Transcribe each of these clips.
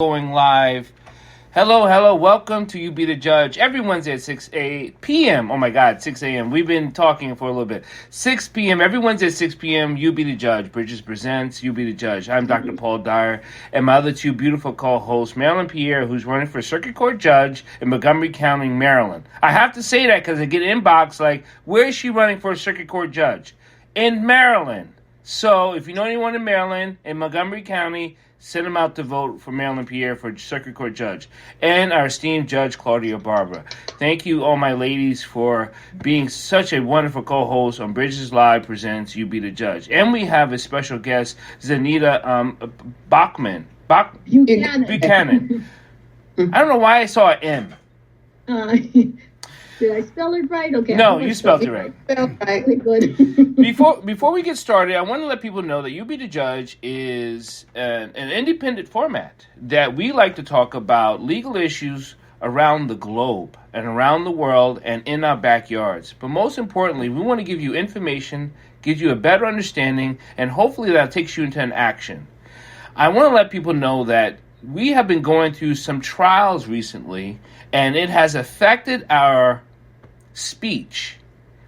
Going live. Hello, welcome to You Be the Judge. Every Wednesday at 6 p.m. Oh my God, 6 a.m. We've been talking for a little bit. 6 p.m. Every Wednesday at 6 p.m. You Be the Judge. Bridges presents You Be the Judge. I'm Dr. Paul Dyer, and my other two beautiful co-hosts, Marylin Pierre, who's running for Circuit Court Judge in Montgomery County, Maryland. I have to say that because I get an inbox like, where is she running for a Circuit Court Judge? In Maryland. So if you know anyone in Maryland, in Montgomery County, send them out to vote for Marylin Pierre for Circuit Court Judge. And our esteemed Judge, Claudia Barber. Thank you, all my ladies, for being such a wonderful co-host on Bridges Live Presents You Be the Judge. And we have a special guest, ZANITA Buchanan. I don't know why I saw an M. Did I spell it right? Okay. No, you spelled it right. Good. Before we get started, I want to let people know that You Be the Judge is an independent format that we like to talk about legal issues around the globe and around the world and in our backyards. But most importantly, we want to give you information, give you a better understanding, and hopefully that takes you into an action. I want to let people know that we have been going through some trials recently, and it has affected our speech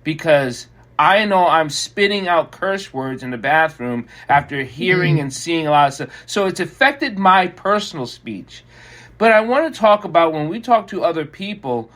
because I know I'm spitting out curse words in the bathroom after hearing and seeing a lot of stuff. So it's affected my personal speech. But I want to talk about when we talk to other people,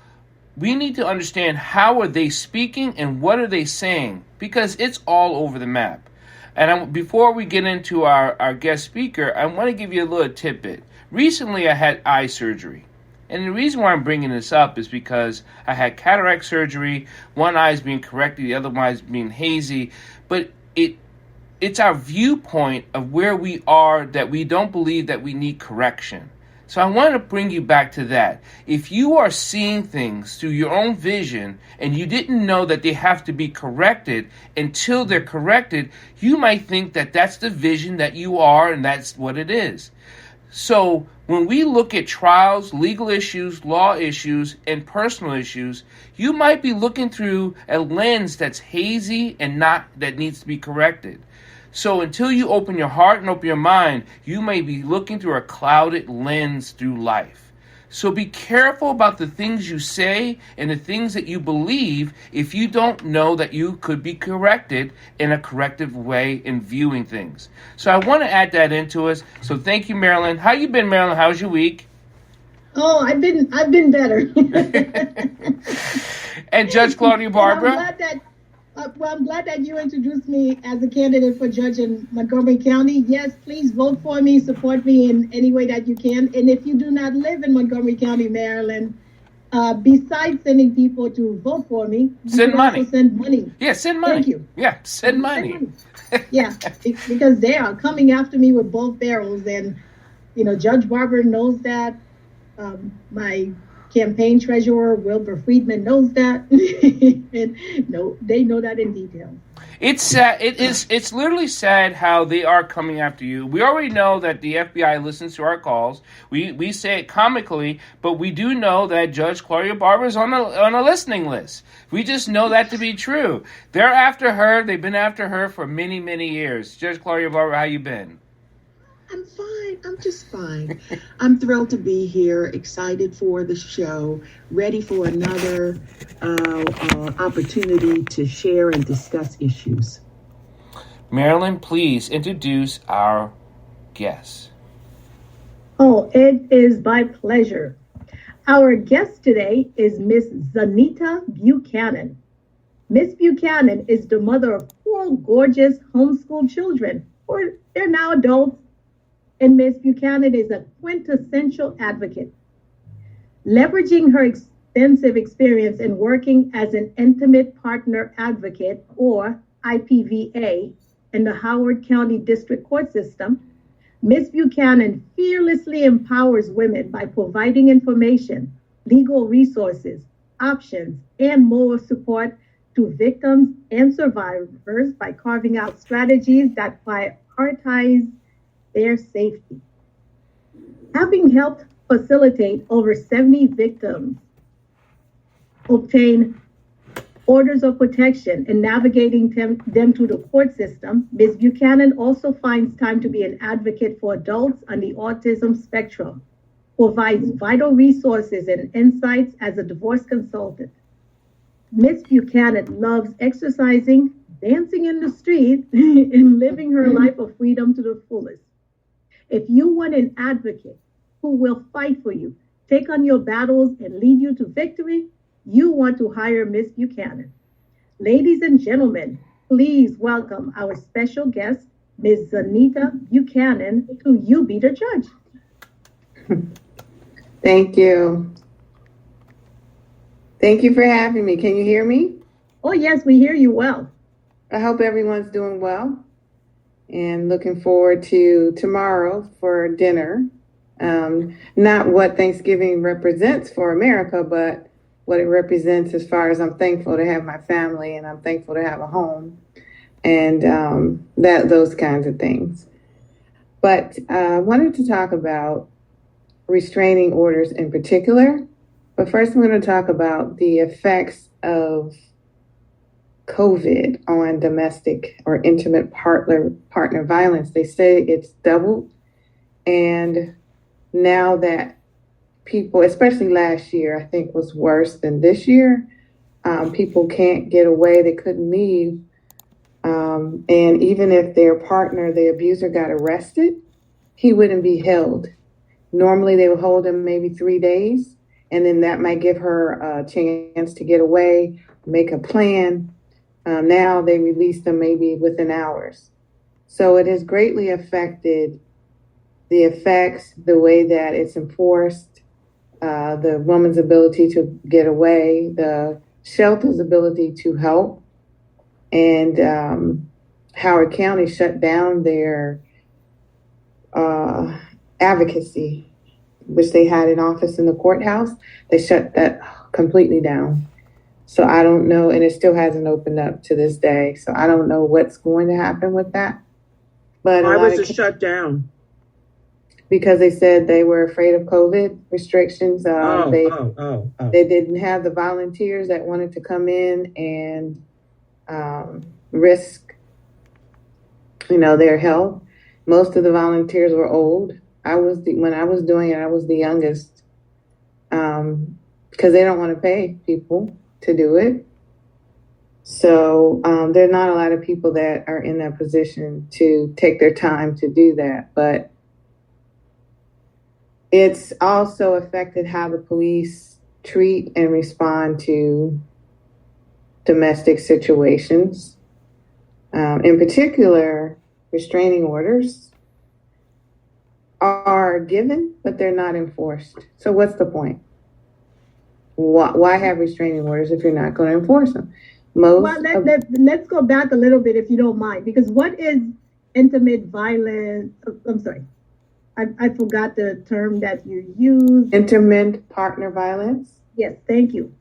we need to understand how are they speaking and what are they saying, because it's all over the map. And before we get into our guest speaker, I want to give you a little tidbit. Recently, I had eye surgery. And the reason why I'm bringing this up is because I had cataract surgery. One eye is being corrected, the other eye is being hazy. But it's our viewpoint of where we are that we don't believe that we need correction. So I want to bring you back to that. If you are seeing things through your own vision and you didn't know that they have to be corrected until they're corrected, you might think that that's the vision that you are and that's what it is. So when we look at trials, legal issues, law issues, and personal issues, you might be looking through a lens that's hazy and not that needs to be corrected. So until you open your heart and open your mind, you may be looking through a clouded lens through life. So be careful about the things you say and the things that you believe if you don't know that you could be corrected in a corrective way in viewing things. So I want to add that into us. So thank you, Marylin. How you been, Marylin? How's your week? Oh, I've been better. And Judge Claudia Barber. I'm glad that you introduced me as a candidate for judge in Montgomery County. Yes, please vote for me, support me in any way that you can. And if you do not live in Montgomery County, Maryland, besides sending people to vote for me, send money. Send money. Yeah, send money. Thank you. Yeah, send money. Yeah, because they are coming after me with both barrels. And, Judge Barber knows that. My campaign treasurer, Wilbur Friedman, knows that. And they know that in detail. It's sad. It's literally sad how they are coming after you. We already know that the FBI listens to our calls. We say it comically, but we do know that Judge Claudia Barber is on a listening list. We just know that to be true. They're after her. They've been after her for many, many years. Judge Claudia Barber, how you been? I'm fine. I'm just fine. I'm thrilled to be here, excited for the show, ready for another opportunity to share and discuss issues. Marylin, please introduce our guest. Oh, it is my pleasure. Our guest today is Miss ZANITA Buchanan. Miss Buchanan is the mother of 4 gorgeous homeschool children, or they're now adults. And Ms. Buchanan is a quintessential advocate. Leveraging her extensive experience in working as an intimate partner advocate, or IPVA, in the Howard County District Court System, Ms. Buchanan fearlessly empowers women by providing information, legal resources, options, and moral support to victims and survivors by carving out strategies that prioritize their safety. Having helped facilitate over 70 victims obtain orders of protection, and navigating them through the court system, Ms. Buchanan also finds time to be an advocate for adults on the autism spectrum, provides vital resources and insights as a divorce consultant. Ms. Buchanan loves exercising, dancing in the street, and living her life of freedom to the fullest. If you want an advocate who will fight for you, take on your battles, and lead you to victory, you want to hire Ms. Buchanan. Ladies and gentlemen, please welcome our special guest, Ms. ZANITA Buchanan, to You Be the Judge. Thank you. Thank you for having me. Can you hear me? Oh, yes, we hear you well. I hope everyone's doing well and looking forward to tomorrow for dinner. Not what Thanksgiving represents for America, but what it represents as far as I'm thankful to have my family and I'm thankful to have a home and those kinds of things. But I wanted to talk about restraining orders in particular. But first, I'm going to talk about the effects of COVID on domestic or intimate partner violence. They say it's doubled. And now that people, especially last year, I think was worse than this year, people can't get away. They couldn't leave. And even if their partner, the abuser, got arrested, he wouldn't be held. Normally, they would hold him maybe 3 days. And then that might give her a chance to get away, make a plan. Now they release them maybe within hours. So it has greatly affected the effects, the way that it's enforced, the woman's ability to get away, the shelter's ability to help. And Howard County shut down their advocacy, which they had an office in the courthouse. They shut that completely down. So I don't know, and it still hasn't opened up to this day. So I don't know what's going to happen with that. But why was it shut down? Because they said they were afraid of COVID restrictions. They didn't have the volunteers that wanted to come in and risk, their health. Most of the volunteers were old. When I was doing it, I was the youngest, because they don't want to pay people to do it. So there are not a lot of people that are in that position to take their time to do that. But it's also affected how the police treat and respond to domestic situations. In particular, restraining orders are given, but they're not enforced. So what's the point? Why have restraining orders if you're not going to enforce them? Let's go back a little bit, if you don't mind, because what is intimate violence? I'm sorry, I forgot the term that you used. Intimate partner violence? Yes, thank you.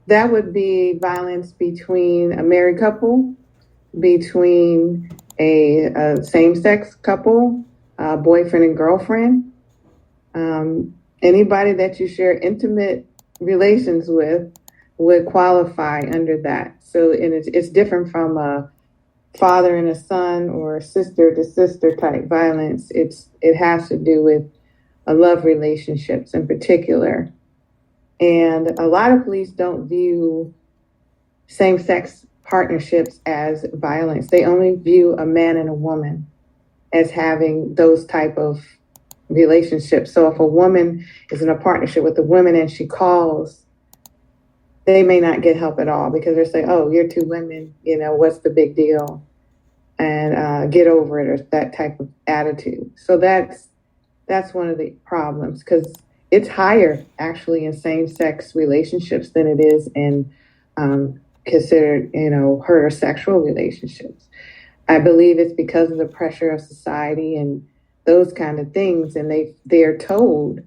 That would be violence between a married couple, between a same-sex couple, boyfriend and girlfriend, anybody that you share intimate relations with would qualify under that. So, and it's different from a father and a son or sister to sister type violence. It has to do with love relationships in particular. And a lot of police don't view same-sex partnerships as violence. They only view a man and a woman as having those type of relationships. So if a woman is in a partnership with a woman and she calls, they may not get help at all because they're saying, oh, you're two women, what's the big deal? And get over it, or that type of attitude. So that's one of the problems, because it's higher actually in same-sex relationships than it is in considered, heterosexual relationships. I believe it's because of the pressure of society and those kind of things. And they're told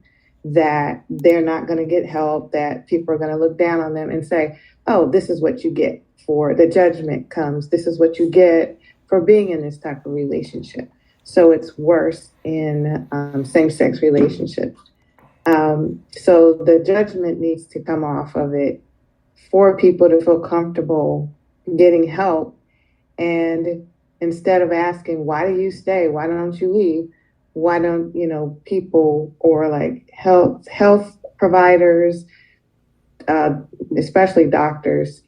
that they're not going to get help, that people are going to look down on them and say, oh, this is what you get for the judgment comes. This is what you get for being in this type of relationship. So it's worse in same-sex relationships. So the judgment needs to come off of it for people to feel comfortable getting help. And instead of asking, why do you stay? Why don't you leave? Why don't, people or like health providers, especially doctors,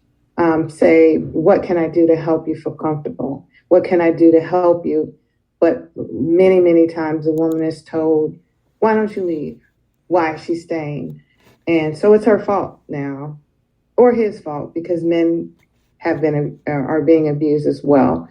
say, what can I do to help you feel comfortable? What can I do to help you? But many, many times the woman is told, why don't you leave? Why is she staying? And so it's her fault now, or his fault, because men are being abused as well.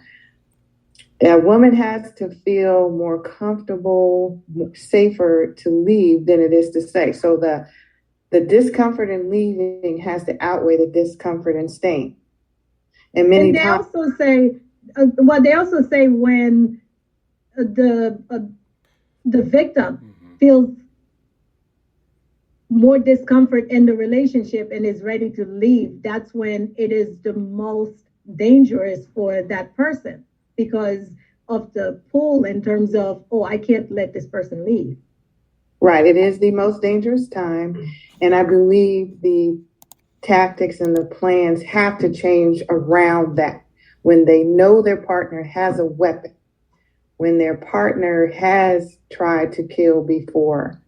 A woman has to feel more comfortable, safer to leave than it is to stay. So the discomfort in leaving has to outweigh the discomfort in staying. And they also say when the victim feels more discomfort in the relationship and is ready to leave, that's when it is the most dangerous for that person because of the pull in terms of, I can't let this person leave. Right. It is the most dangerous time. And I believe the tactics and the plans have to change around that. When they know their partner has a weapon, when their partner has tried to kill before,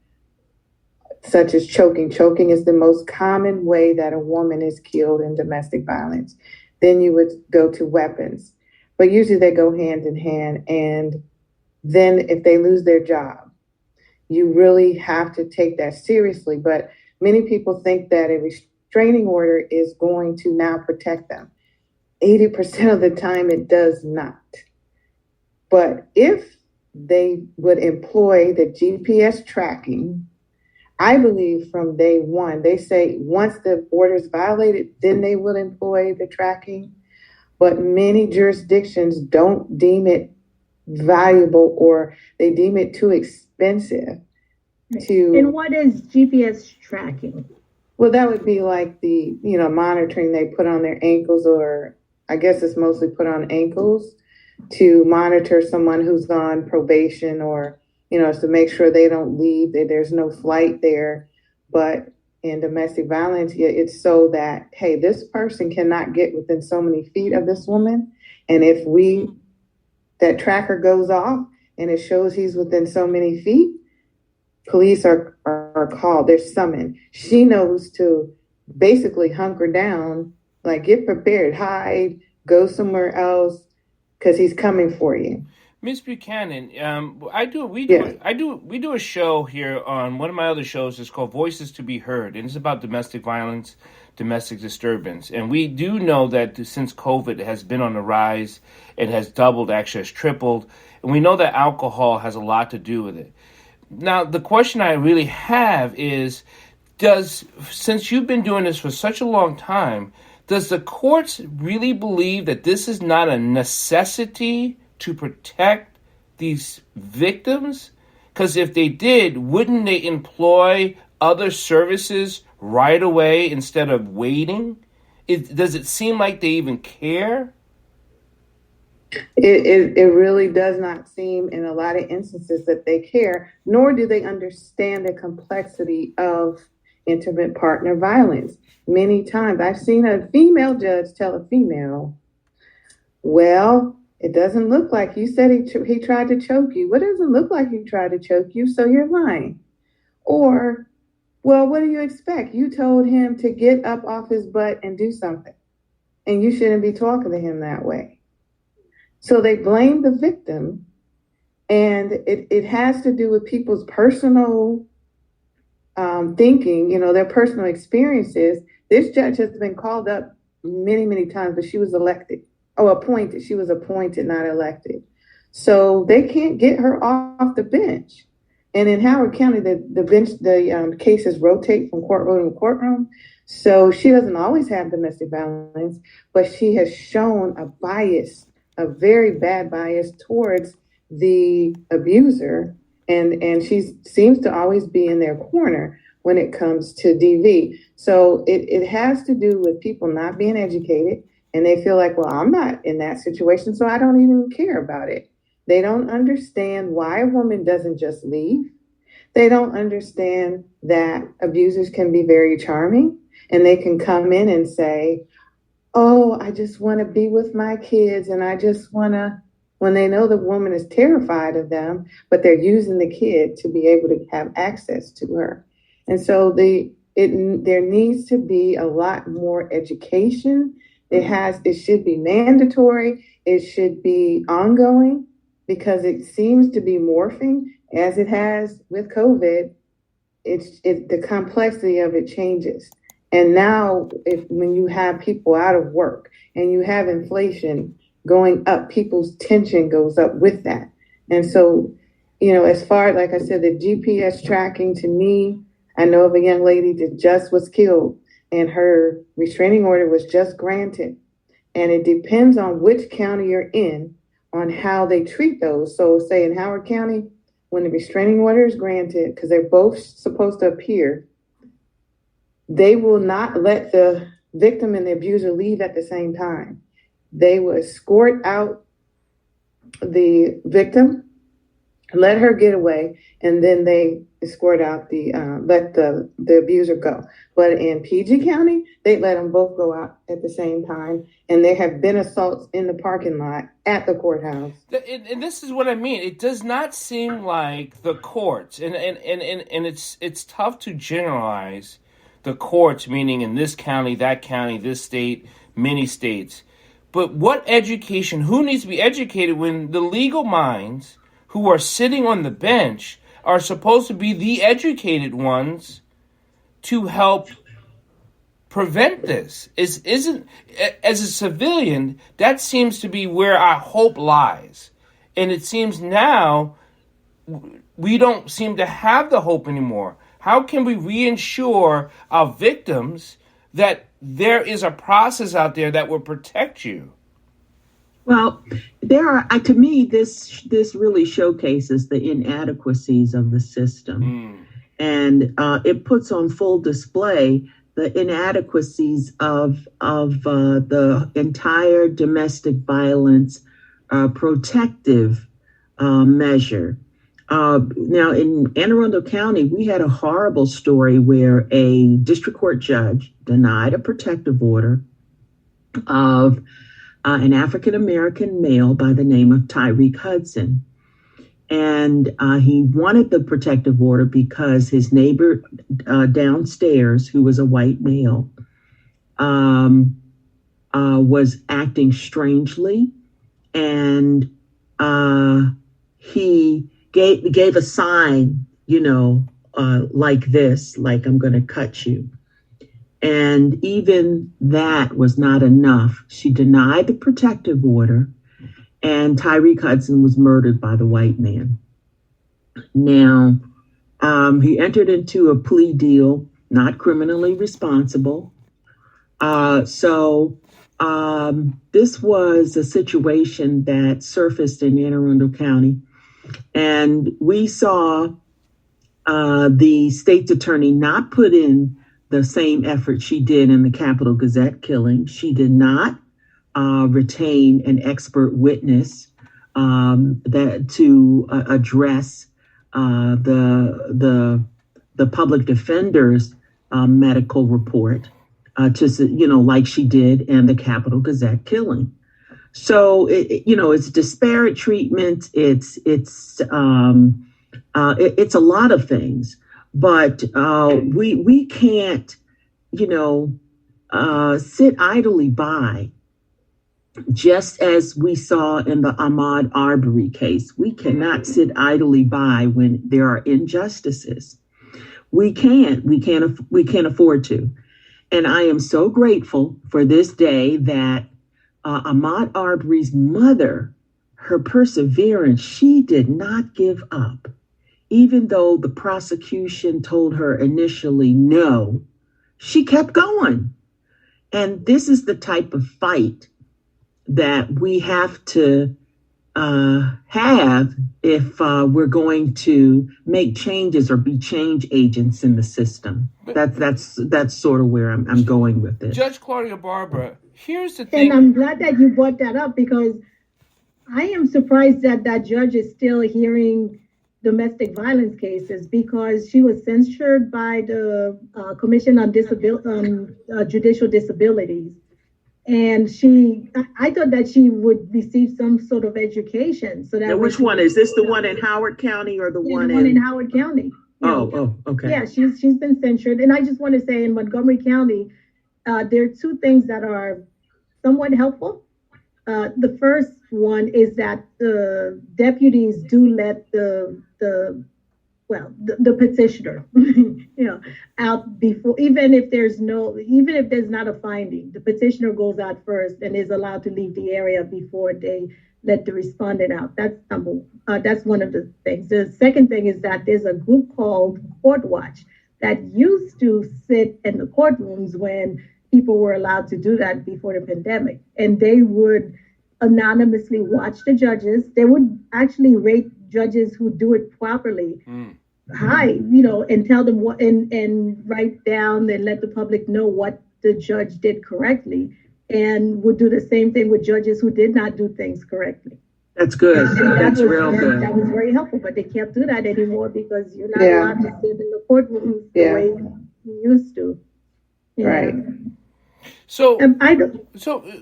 such as choking. Choking is the most common way that a woman is killed in domestic violence. Then you would go to weapons. But usually they go hand in hand. And then if they lose their job, you really have to take that seriously. But many people think that a restraining order is going to now protect them. 80% of the time it does not. But if they would employ the GPS tracking, I believe from day one, they say once the order is violated, then they will employ the tracking. But many jurisdictions don't deem it valuable, or they deem it too expensive to. And what is GPS tracking? Well, that would be like the, monitoring they put on their ankles, or I guess it's mostly put on ankles to monitor someone who's on probation, or, to make sure they don't leave, that there's no flight there. But in domestic violence, it's so that, hey, this person cannot get within so many feet of this woman. And if that tracker goes off and it shows he's within so many feet, police are called, they're summoned. She knows to basically hunker down, like get prepared, hide, go somewhere else, because he's coming for you. Ms. Buchanan, we do a show here on one of my other shows. It's called Voices to Be Heard, and it's about domestic violence, domestic disturbance. And we do know that since COVID has been on the rise, it has doubled, actually has tripled. And we know that alcohol has a lot to do with it. Now, the question I really have is, since you've been doing this for such a long time, does the courts really believe that this is not a necessity to protect these victims? Because if they did, wouldn't they employ other services right away instead of waiting? Does it seem like they even care? It really does not seem in a lot of instances that they care, nor do they understand the complexity of intimate partner violence. Many times I've seen a female judge tell a female, well, it doesn't look like you said he tried to choke you. Well, it doesn't look like he tried to choke you, so you're lying. Or, well, what do you expect? You told him to get up off his butt and do something, and you shouldn't be talking to him that way. So they blame the victim, and it has to do with people's personal thinking, their personal experiences. This judge has been called up many, many times, but she was appointed. She was appointed, not elected. So they can't get her off the bench. And in Howard County, the cases rotate from courtroom to courtroom. So she doesn't always have domestic violence, but she has shown a very bad bias towards the abuser. And she seems to always be in their corner when it comes to DV. So it has to do with people not being educated, and they feel like, well, I'm not in that situation, so I don't even care about it. They don't understand why a woman doesn't just leave. They don't understand that abusers can be very charming. And they can come in and say, oh, I just want to be with my kids, and I just want to, when they know the woman is terrified of them, but they're using the kid to be able to have access to her. And so there needs to be a lot more education. It should be mandatory. It should be ongoing, because it seems to be morphing as it has with COVID. The complexity of it changes. And now when you have people out of work and you have inflation going up, people's tension goes up with that. And so, as far, like I said, the GPS tracking, to me, I know of a young lady that just was killed and her restraining order was just granted. And it depends on which county you're in on how they treat those. So say in Howard County, when the restraining order is granted, because they're both supposed to appear, they will not let the victim and the abuser leave at the same time. They will escort out the victim, let her get away, and then they escort out let the abuser go. But in PG County, they let them both go out at the same time, and there have been assaults in the parking lot at the courthouse. And this is what I mean. It does not seem like the courts, and it's tough to generalize the courts, meaning in this county, that county, this state, many states. But what education, who needs to be educated when the legal minds who are sitting on the bench are supposed to be the educated ones to help prevent this? Isn't, as a civilian, that seems to be where our hope lies. And it seems now we don't seem to have the hope anymore. How can we reinsure our victims that there is a process out there that will protect you? Well, there are, to me, this really showcases the inadequacies of the system. And it puts on full display the inadequacies of the entire domestic violence protective measure. Now, in Anne Arundel County, we had a horrible story where a district court judge denied a protective order of an African-American male by the name of Tyreek Hudson. And he wanted the protective order because his neighbor downstairs, who was a white male, was acting strangely. And he gave a sign, like this, like, I'm going to cut you. And even that was not enough. She denied the protective order, and Tyreek Hudson was murdered by the white man. Now, he entered into a plea deal, not criminally responsible. So this was a situation that surfaced in Anne Arundel County. And we saw the state's attorney not put in the same effort she did in the Capitol Gazette killing. She did not retain an expert witness to address the public defender's medical report, like she did in the Capitol Gazette killing. So it's disparate treatment. It's a lot of things. But we can't, sit idly by, just as we saw in the Ahmaud Arbery case. We cannot sit idly by when there are injustices. We can't afford to. And I am so grateful for this day that Ahmaud Arbery's mother, her perseverance, she did not give up. Even though the prosecution told her initially no, she kept going. And this is the type of fight that we have to have if we're going to make changes or be change agents in the system. That's sort of where I'm going with it. Judge Claudia Barber, here's the thing. And I'm glad that you brought that up, because I am surprised that that judge is still hearing domestic violence cases because she was censured by the Commission on Judicial Disabilities. And I thought that she would receive some sort of education. So that now, which one is this? The one in Howard County or the one in Howard County? Okay. Yeah, she's been censured. And I just want to say in Montgomery County, there are two things that are somewhat helpful. The first one is that the deputies do let the petitioner, out before, even if there's not a finding, the petitioner goes out first and is allowed to leave the area before they let the respondent out. That's one of the things. The second thing is that there's a group called Court Watch that used to sit in the courtrooms when people were allowed to do that before the pandemic, and they would anonymously watch the judges. They would actually rate judges who do it properly high, and tell them what, and write down and let the public know what the judge did correctly, and would do the same thing with judges who did not do things correctly. That's good. That's real good. That was very helpful, but they can't do that anymore because you're not allowed to sit in the courtroom the way you used to. Right. So,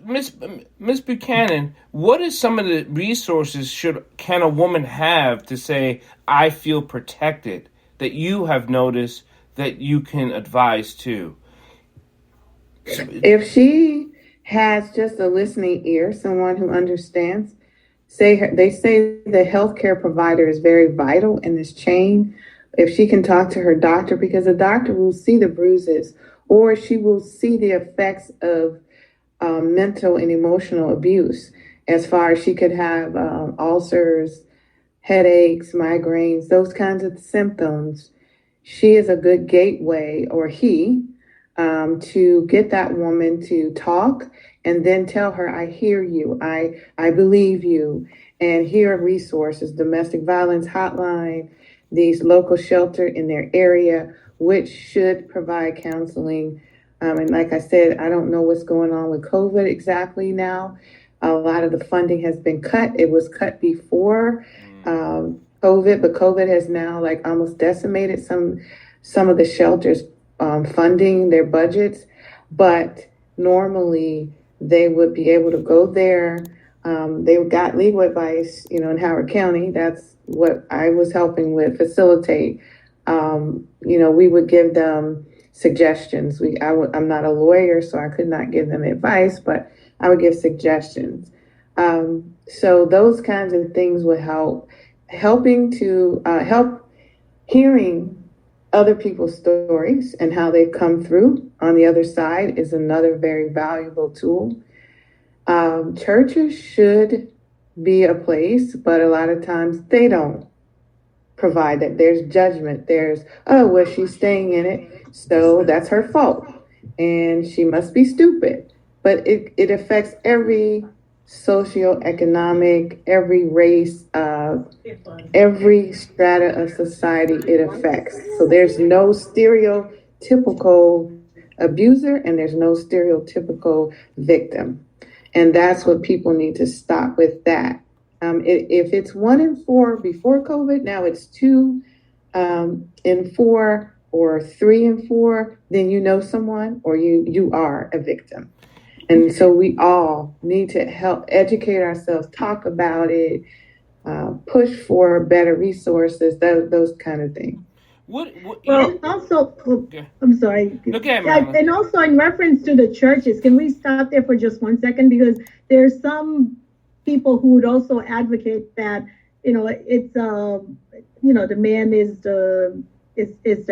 Miss Buchanan, what is some of the resources can a woman have to say, I feel protected, that you have noticed that you can advise to? If she has just a listening ear, someone who understands, they say the healthcare provider is very vital in this chain. If she can talk to her doctor, because the doctor will see the bruises, or she will see the effects of mental and emotional abuse, as far as she could have ulcers, headaches, migraines, those kinds of symptoms. She is a good gateway, or he, to get that woman to talk and then tell her, I hear you, I believe you, and here are resources, domestic violence hotline, these local shelter in their area, which should provide counseling. And like I said, I don't know what's going on with COVID exactly now. A lot of the funding has been cut. It was cut before COVID, but COVID has now almost decimated some of the shelters funding their budgets. But normally they would be able to go there. They got legal advice, in Howard County. That's what I was helping with facilitate. We would give them suggestions. I'm not a lawyer, so I could not give them advice, but I would give suggestions. So those kinds of things would help. Helping to help hearing other people's stories and how they come through on the other side is another very valuable tool. Churches should be a place, but a lot of times they don't provide that. There's judgment. There's, she's staying in it, so that's her fault, and she must be stupid. But it affects every socioeconomic, every race, every strata of society it affects. So there's no stereotypical abuser and there's no stereotypical victim. And that's what people need to stop with that. If it's 1 in 4 before COVID, now it's 2 in 4 or 3 in 4, then you know someone or you are a victim. And so we all need to help educate ourselves, talk about it, push for better resources, those kind of things. And also, I'm sorry. Okay, and also in reference to the churches, can we stop there for just 1 second? Because there's some people who would also advocate that, it's, the man is the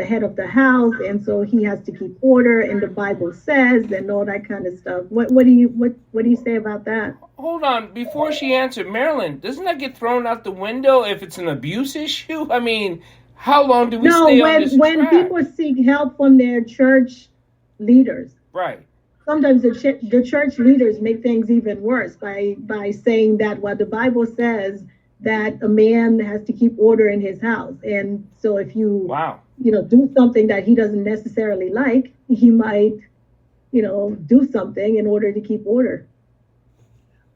head of the house, and so he has to keep order, and the Bible says, and all that kind of stuff. What do you say about that? Hold on, before she answered, Marylin, doesn't that get thrown out the window if it's an abuse issue? I mean, how long do we stay on this track? When people seek help from their church leaders, right? Sometimes the church leaders make things even worse by saying that what the Bible says, that a man has to keep order in his house. And so if you, do something that he doesn't necessarily like, he might, do something in order to keep order.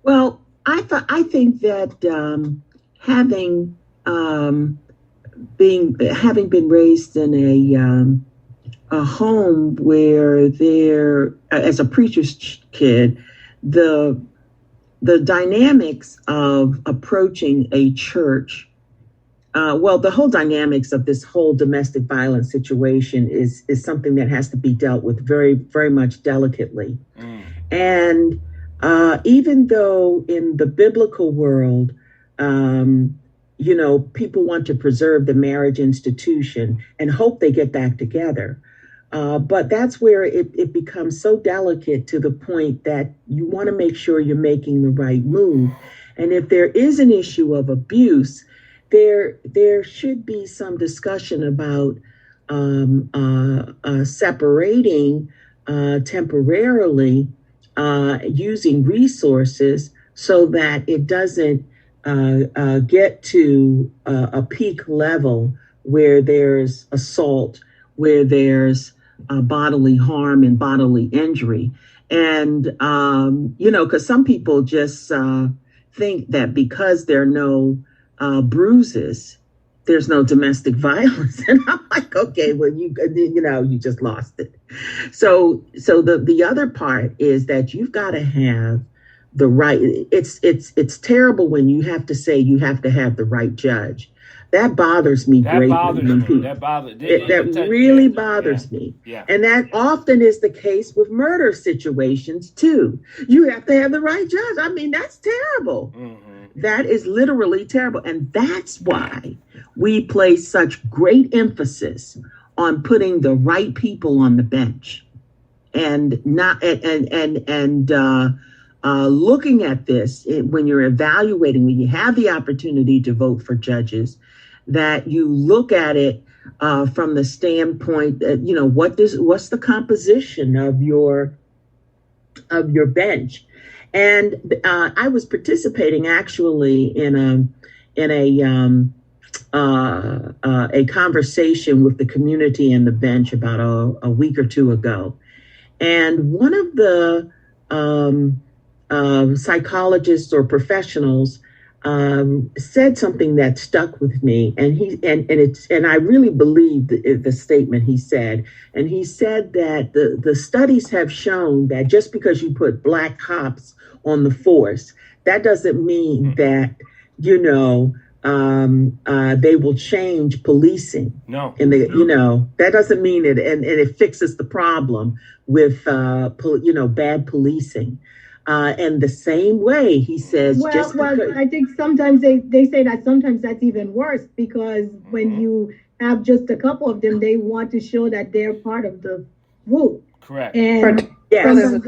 Well, I think that having having been raised in a home where as a preacher's kid, the dynamics of approaching a church, the whole dynamics of this whole domestic violence situation is something that has to be dealt with very, very much delicately. And even though in the biblical world, people want to preserve the marriage institution and hope they get back together. But that's where it becomes so delicate to the point that you want to make sure you're making the right move. And if there is an issue of abuse, there should be some discussion about separating temporarily, using resources so that it doesn't get to a peak level where there's assault, where there's bodily harm and bodily injury. And, because some people just think that because there are no bruises, there's no domestic violence. And I'm like, okay, well, you just lost it. So the other part is that you've got to have the right. It's terrible when you have to say you have to have the right judge. That bothers me greatly. That really bothers me. Yeah. And that often is the case with murder situations too. You have to have the right judge. I mean, that's terrible. Mm-hmm. That is literally terrible. And that's why we place such great emphasis on putting the right people on the bench and not looking at this when you're evaluating, when you have the opportunity to vote for judges, that you look at it from the standpoint that, what's the composition of your bench. And I was participating actually in a conversation with the community and the bench about a week or two ago. And one of the psychologists or professionals said something that stuck with me, and I really believe the statement he said. And he said that the studies have shown that just because you put black cops on the force, that doesn't mean that they will change policing. No. That doesn't mean it, and it fixes the problem with bad policing. And the same way, he says, I think sometimes they say that sometimes that's even worse, because when you have just a couple of them, they want to show that they're part of the group. Correct. And yes.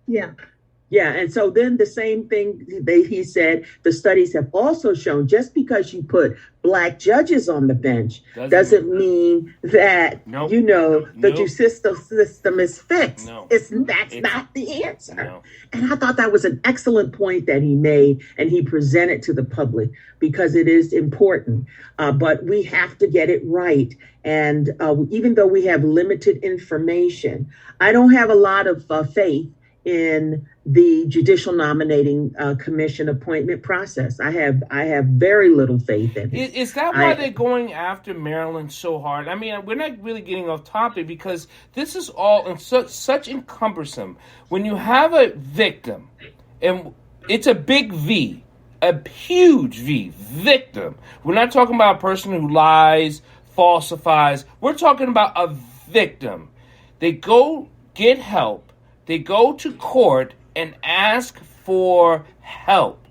Yeah. Yeah, and so then the same thing he said, the studies have also shown just because you put black judges on the bench doesn't mean that the judicial system is fixed. No. That's not the answer. No. And I thought that was an excellent point that he made and he presented to the public, because it is important. But we have to get it right. And even though we have limited information, I don't have a lot of faith in the judicial nominating commission appointment process. I have very little faith in it. Is that why they're going after Marylin so hard? I mean, we're not really getting off topic, because this is all such cumbersome. When you have a victim, and it's a big V, a huge V, victim. We're not talking about a person who lies, falsifies. We're talking about a victim. They go get help. They go to court and ask for help.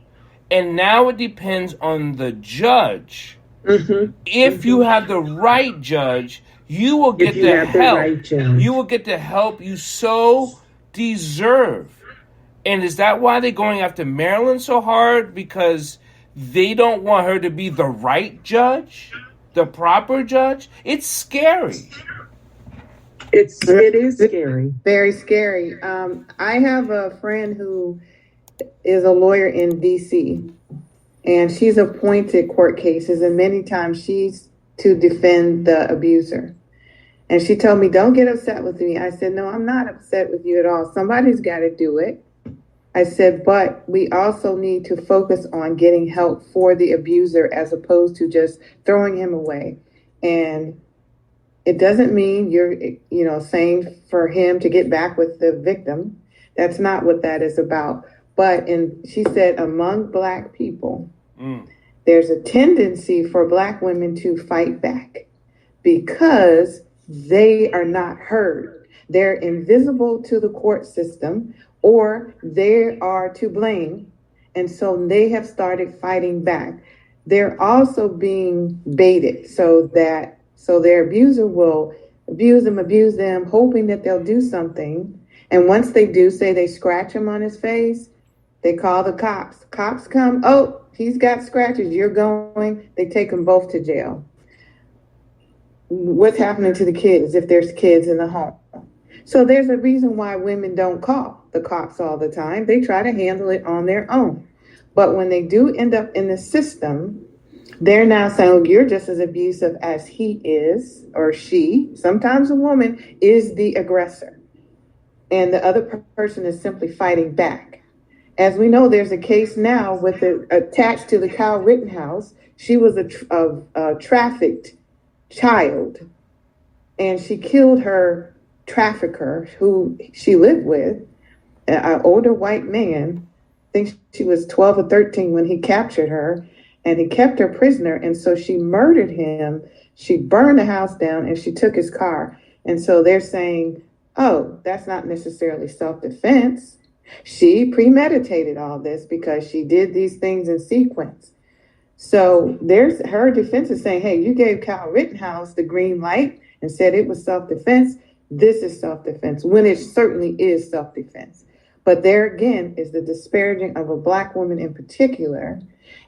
And now it depends on the judge. Mm-hmm. If you have the right judge, you will get the help. You will get the help you so deserve. And is that why they're going after Marylin so hard? Because they don't want her to be the right judge, the proper judge? It's scary. It is scary. Very scary. I have a friend who is a lawyer in D.C., and she's appointed court cases, and many times she's to defend the abuser. And she told me, don't get upset with me. I said, no, I'm not upset with you at all. Somebody's got to do it. I said, but we also need to focus on getting help for the abuser as opposed to just throwing him away. And it doesn't mean you're, saying for him to get back with the victim. That's not what that is about. But she said, among Black people, there's a tendency for Black women to fight back because they are not heard. They're invisible to the court system, or they are to blame. And so they have started fighting back. They're also being baited so their abuser will abuse them, hoping that they'll do something. And once they do, say they scratch him on his face, they call the cops. Cops come, oh, he's got scratches, you're going. They take them both to jail. What's happening to the kids if there's kids in the home? So there's a reason why women don't call the cops all the time. They try to handle it on their own. But when they do end up in the system, they're now saying, oh, you're just as abusive as he is or she. Sometimes a woman is the aggressor, and the other person is simply fighting back. As we know, there's a case now with attached to the Kyle Rittenhouse. She was a trafficked child, and she killed her trafficker who she lived with, an older white man. I think she was 12 or 13 when he captured her, and he kept her prisoner. And so she murdered him. She burned the house down and she took his car. And so they're saying, oh, that's not necessarily self-defense. She premeditated all this because she did these things in sequence. So her defense is saying, hey, you gave Kyle Rittenhouse the green light and said it was self-defense. This is self-defense, when it certainly is self-defense. But there again is the disparaging of a Black woman in particular,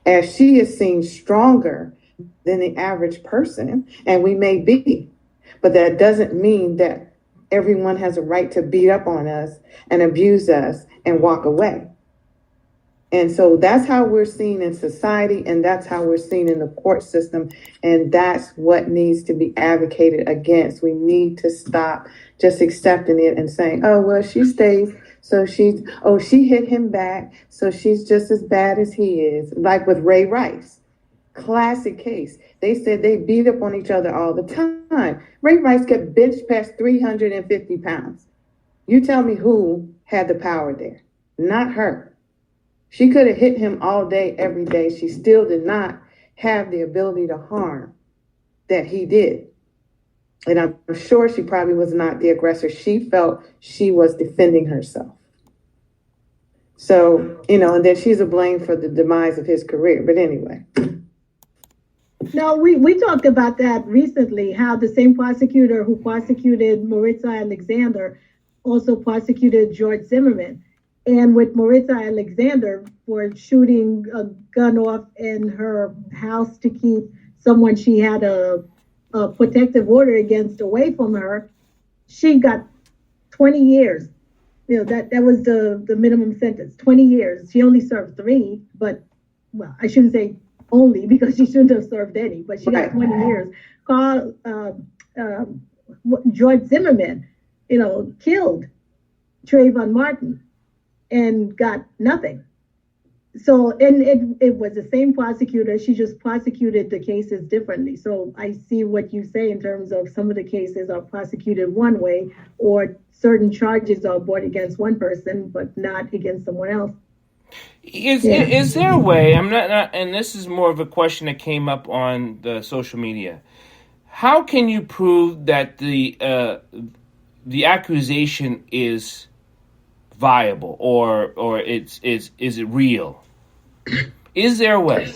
as she is seen stronger than the average person, and we may be. But that doesn't mean that everyone has a right to beat up on us and abuse us and walk away. And so that's how we're seen in society, and that's how we're seen in the court system, and that's what needs to be advocated against. We need to stop just accepting it and saying, oh, well, she stays, so she hit him back, so she's just as bad as he is. Like with Ray Rice, classic case. They said they beat up on each other all the time. Ray Rice kept bench past 350 pounds. You tell me who had the power there? Not her. She could have hit him all day, every day. She still did not have the ability to harm that he did. And I'm sure she probably was not the aggressor. She felt she was defending herself. So, and then she's to blame for the demise of his career. But anyway. No, we talked about that recently, how the same prosecutor who prosecuted Maritza Alexander also prosecuted George Zimmerman. And with Maritza Alexander for shooting a gun off in her house to keep someone she had a protective order against away from her, she got 20 years. That was the minimum sentence, 20 years. She only served 3, but, well, I shouldn't say only because she shouldn't have served any, but she got 20 years. George Zimmerman, killed Trayvon Martin and got nothing. So, and it was the same prosecutor. She just prosecuted the cases differently. So I see what you say in terms of some of the cases are prosecuted one way, or certain charges are brought against one person, but not against someone else. Is there a way? I'm not, and this is more of a question that came up on the social media. How can you prove that the accusation is viable, or is it real? Is there a way?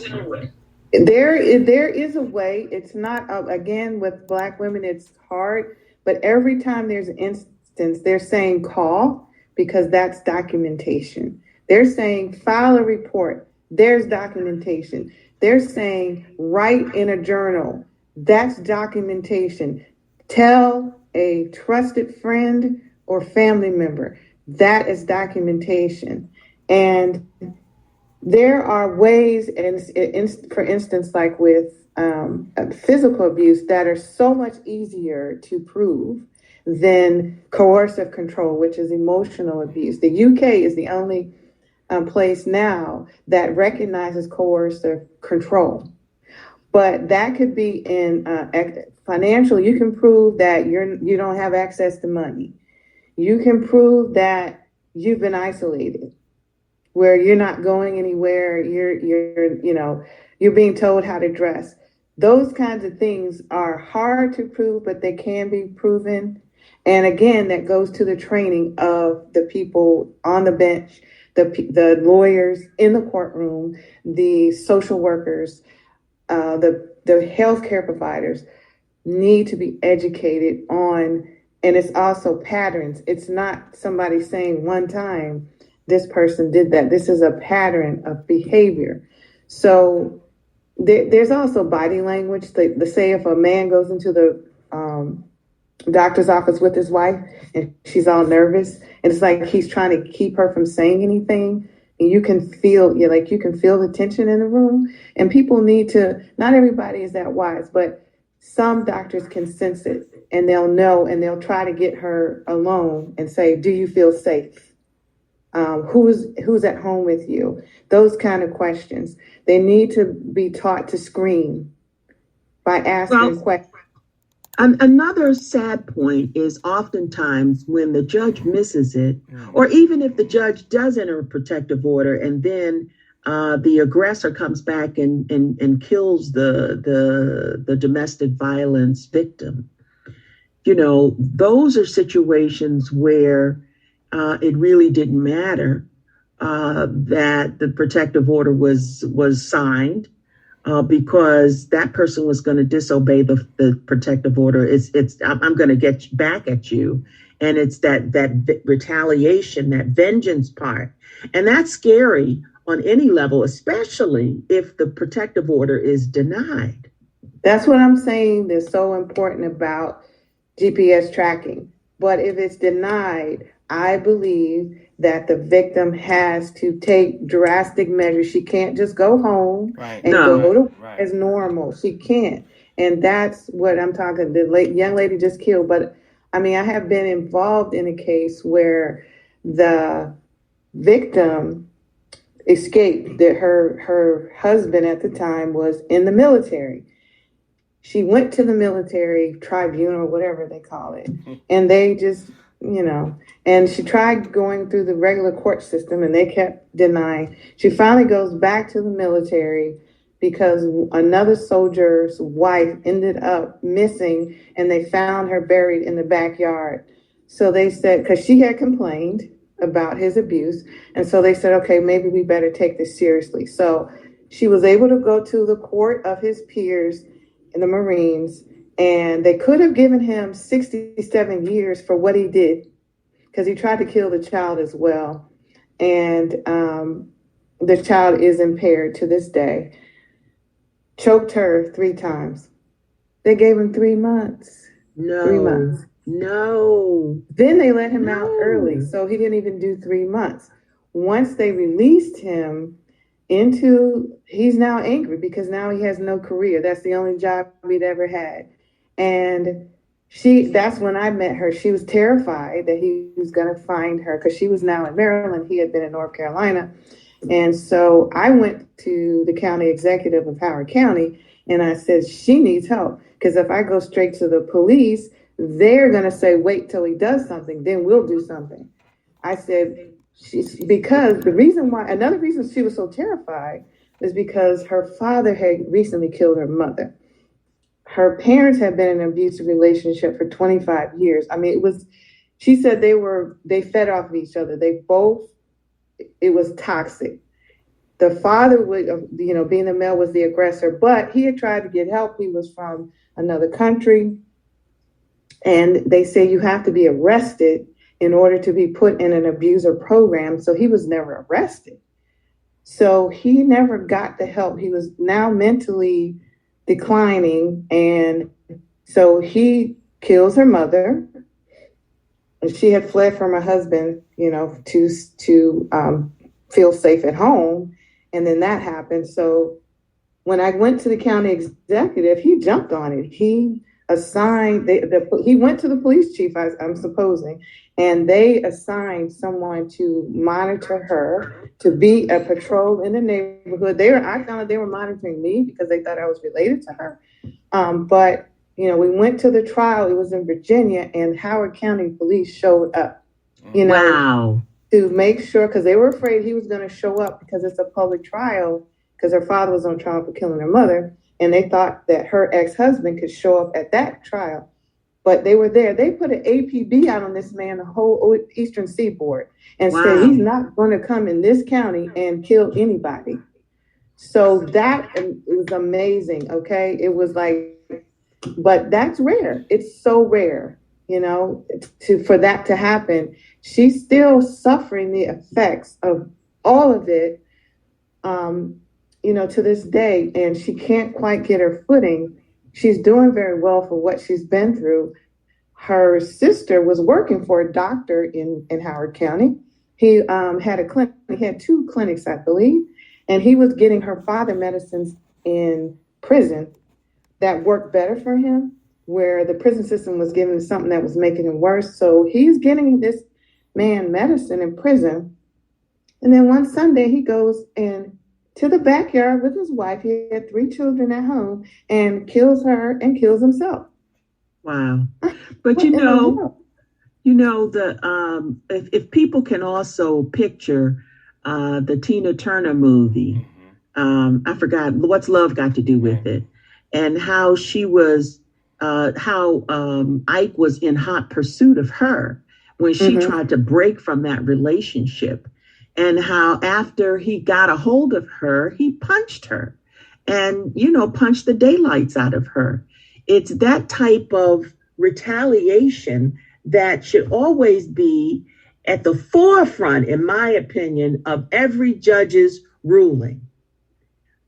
There is a way. It's not, again, with Black women, it's hard, but every time there's an instance, they're saying call, because that's documentation. They're saying file a report. There's documentation. They're saying write in a journal. That's documentation. Tell a trusted friend or family member. That is documentation. And there are ways, for instance, like with physical abuse, that are so much easier to prove than coercive control, which is emotional abuse. The UK is the only place now that recognizes coercive control. But that could be in financial. You can prove that you don't have access to money. You can prove that you've been isolated, where you're not going anywhere. You're being told how to dress. Those kinds of things are hard to prove, but they can be proven. And again, that goes to the training of the people on the bench, the lawyers in the courtroom, the social workers, the healthcare providers need to be educated on. And it's also patterns. It's not somebody saying one time, this person did that. This is a pattern of behavior. So there's also body language. They say if a man goes into the doctor's office with his wife and she's all nervous, and it's like he's trying to keep her from saying anything, and you can feel the tension in the room. And people need to, not everybody is that wise, but some doctors can sense it, and they'll know, and they'll try to get her alone and say, do you feel safe? Who's at home with you? Those kind of questions. They need to be taught to screen by asking questions. Another sad point is oftentimes when the judge misses it, or even if the judge does enter a protective order and then the aggressor comes back and kills the domestic violence victim. Those are situations where it really didn't matter that the protective order was signed because that person was going to disobey the protective order. I'm going to get back at you, and it's that retaliation, that vengeance part, and that's scary on any level, especially if the protective order is denied. That's what I'm saying. That's so important about GPS tracking. But if it's denied, I believe that the victim has to take drastic measures. She can't just go home go to as normal. She can't. And that's what I'm talking. The young lady just killed. But I mean, I have been involved in a case where the victim escaped. That her husband at the time was in the military. She went to the military tribunal, whatever they call it, and they just, and she tried going through the regular court system and they kept denying. She finally goes back to the military because another soldier's wife ended up missing and they found her buried in the backyard. So they said, because she had complained about his abuse, and so they said, okay, maybe we better take this seriously. So she was able to go to the court of his peers in the Marines, and they could have given him 67 years for what he did, because he tried to kill the child as well. And the child is impaired to this day. Choked her 3 times. They gave him 3 months. No. 3 months. No. Then they let him out early, so he didn't even do 3 months. Once they released him he's now angry because now he has no career. That's the only job he'd ever had. And that's when I met her. She was terrified that he was going to find her because she was now in Maryland. He had been in North Carolina. And so I went to the county executive of Howard County and I said, she needs help, because if I go straight to the police, they're going to say, wait till he does something, then we'll do something. I said, another reason she was so terrified is because her father had recently killed her mother. Her parents had been in an abusive relationship for 25 years. I mean, she said they fed off of each other. It was toxic. The father being the male was the aggressor, but he had tried to get help. He was from another country. And they say you have to be arrested in order to be put in an abuser program. So he was never arrested. So he never got the help. He was now mentally declining. And so he kills her mother. And she had fled from her husband, to feel safe at home. And then that happened. So when I went to the county executive, he jumped on it. He assigned, he went to the police chief, I'm supposing, and they assigned someone to monitor her, to be a patrol in the neighborhood. I found out they were monitoring me because they thought I was related to her. But we went to the trial. It was in Virginia, and Howard County police showed up, wow, to make sure, because they were afraid he was going to show up because it's a public trial, because her father was on trial for killing her mother, and they thought that her ex-husband could show up at that trial. But they were there. They put an APB out on this man, the whole Eastern Seaboard, and said he's not going to come in this county and kill anybody. So that was amazing, okay? It was like, but that's rare. It's so rare, for that to happen. She's still suffering the effects of all of it, to this day, and she can't quite get her footing. She's doing very well for what she's been through. Her sister was working for a doctor in Howard County. He had a clinic. He had 2 clinics, I believe, and he was getting her father medicines in prison that worked better for him, where the prison system was giving him something that was making him worse. So he's getting this man medicine in prison. And then one Sunday he goes to the backyard with his wife. He had 3 children at home, and kills her and kills himself. Wow. But if people can also picture the Tina Turner movie, I forgot, What's Love Got to Do with It, and how she was, Ike was in hot pursuit of her when she tried to break from that relationship, and how after he got a hold of her, he punched her and, punched the daylights out of her. It's that type of retaliation that should always be at the forefront, in my opinion, of every judge's ruling.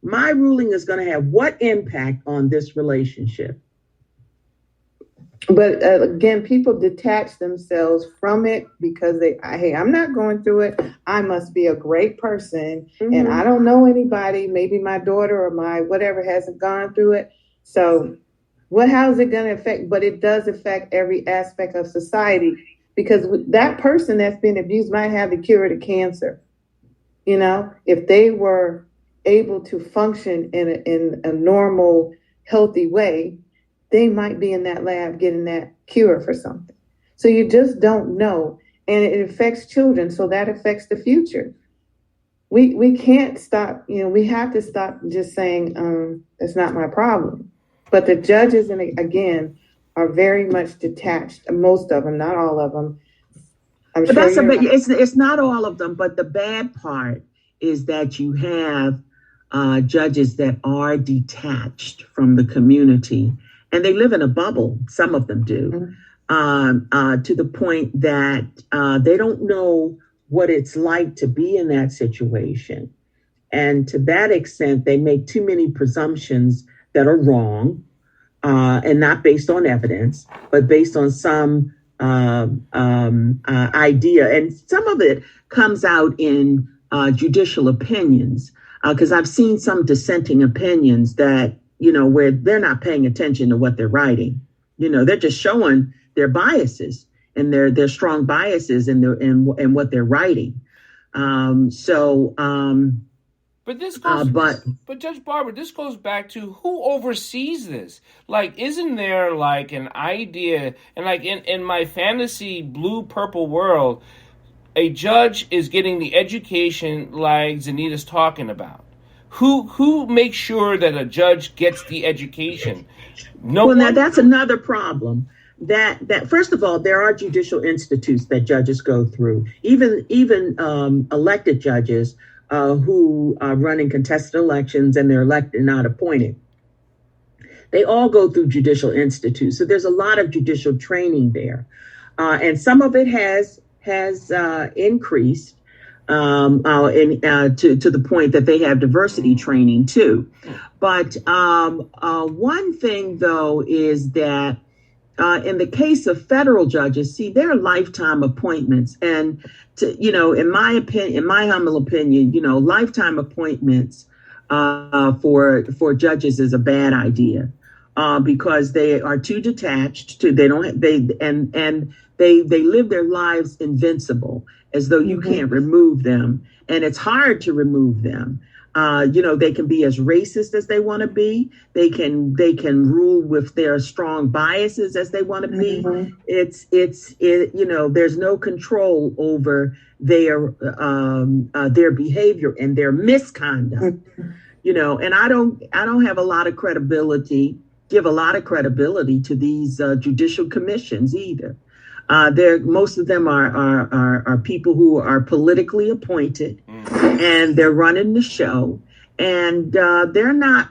My ruling is going to have what impact on this relationship? But again, people detach themselves from it because I'm not going through it. I must be a great person. And I don't know anybody, maybe my daughter or my whatever hasn't gone through it. So how is it going to affect? But it does affect every aspect of society, because that person that's been abused might have the cure to cancer. If they were able to function in a normal, healthy way, they might be in that lab getting that cure for something. So you just don't know. And it affects children. So that affects the future. We can't stop, we have to stop just saying, it's not my problem. But the judges, and again, are very much detached. Most of them, not all of them. It's not all of them. But the bad part is that you have judges that are detached from the community, and they live in a bubble. Some of them do, to the point that they don't know what it's like to be in that situation. And to that extent, they make too many presumptions that are wrong, and not based on evidence, but based on some idea. And some of it comes out in judicial opinions, because I've seen some dissenting opinions that, where they're not paying attention to what they're writing. They're just showing their biases and their strong biases in what they're writing. But this goes, but Judge Barber, this goes back to who oversees this. Like, isn't there like an idea, and like in my fantasy blue purple world, a judge is getting the education like Zanita's talking about. Who makes sure that a judge gets the education? Well, now that's another problem. That first of all, there are judicial institutes that judges go through. Even elected judges who are running contested elections, and they're elected, not appointed. They all go through judicial institutes. So there's a lot of judicial training there, and some of it has increased to the point that they have diversity training too. But one thing though is that in the case of federal judges, see, they're lifetime appointments, and in my opinion, in my humble opinion, lifetime appointments for judges is a bad idea. because they are too detached. They live their lives invincible, as though you can't remove them, and it's hard to remove them. They can be as racist as they want to be. They can rule with their strong biases as they want to be. There's no control over their behavior and their misconduct. And I don't have a lot of credibility, give a lot of credibility to these judicial commissions either. Most of them are people who are politically appointed, and they're running the show, and they're not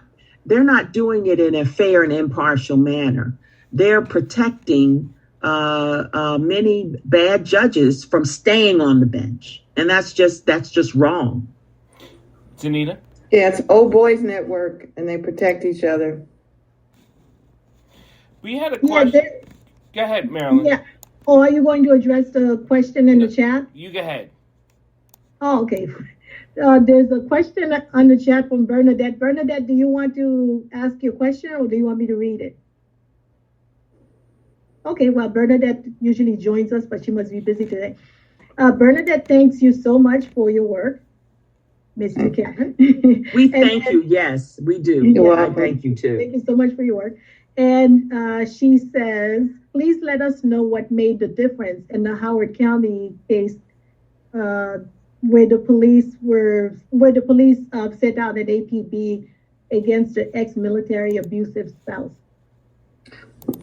doing it in a fair and impartial manner. They're protecting many bad judges from staying on the bench, and that's just wrong. Zanita? Yeah, it's old boys network, and they protect each other. We had a question. Go ahead, Marylin. Yeah. Oh, are you going to address the question in the chat? You go ahead. Oh, okay. There's a question on the chat from Bernadette. Bernadette, do you want to ask your question, or do you want me to read it? Okay, well, Bernadette usually joins us, but she must be busy today. Bernadette, thanks you so much for your work, Ms. Buchanan. We thank you. Yes, we do. Yeah, thank you too. Thank you so much for your work. And she says, please let us know what made the difference in the Howard County case where the police sent out an APB against the ex-military abusive spouse.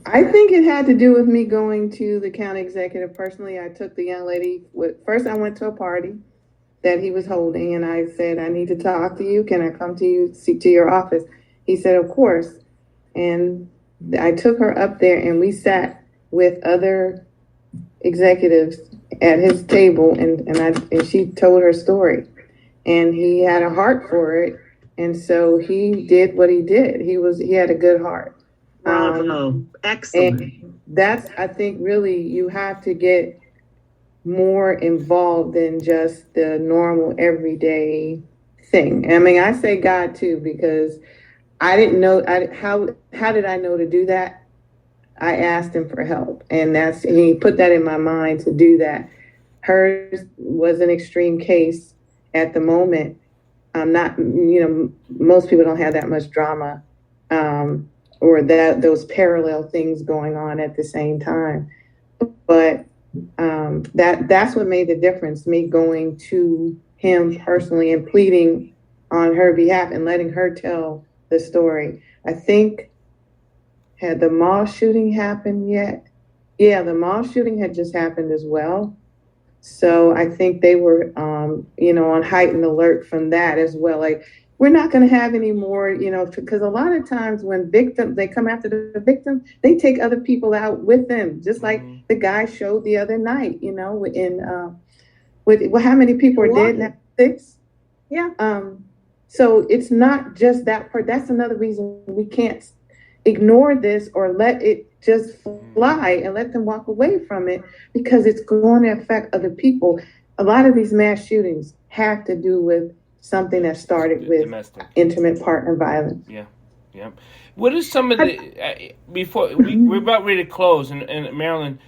I think it had to do with me going to the county executive. Personally, I took the young lady first I went to a party that he was holding, and I said, I need to talk to you. Can I come to you, to your office? He said, of course. And I took her up there, and we sat with other executives at his table, and she told her story, and he had a heart for it, and so he did what he did. He had a good heart. Excellent. And that's, I think, really, you have to get more involved than just the normal everyday thing. I mean, I say God too, because I didn't know how did I know to do that? I asked him for help, and he put that in my mind to do that. Hers was an extreme case at the moment. Most people don't have that much drama, or those parallel things going on at the same time. But that's what made the difference, me going to him personally and pleading on her behalf and letting her tell the story. I think, had the mall shooting happened yet? Yeah, the mall shooting had just happened as well. So I think they were, on heightened alert from that as well. Like, we're not going to have any more, because a lot of times when they come after the victim, they take other people out with them, just like the guy showed the other night, with how many people are dead now? 6? Yeah. So it's not just that part. That's another reason we can't ignore this or let it just fly and let them walk away from it, because it's going to affect other people. A lot of these mass shootings have to do with something that started with domestic, intimate partner violence. Yeah. What is some of the before we're about ready to close, and Marylin,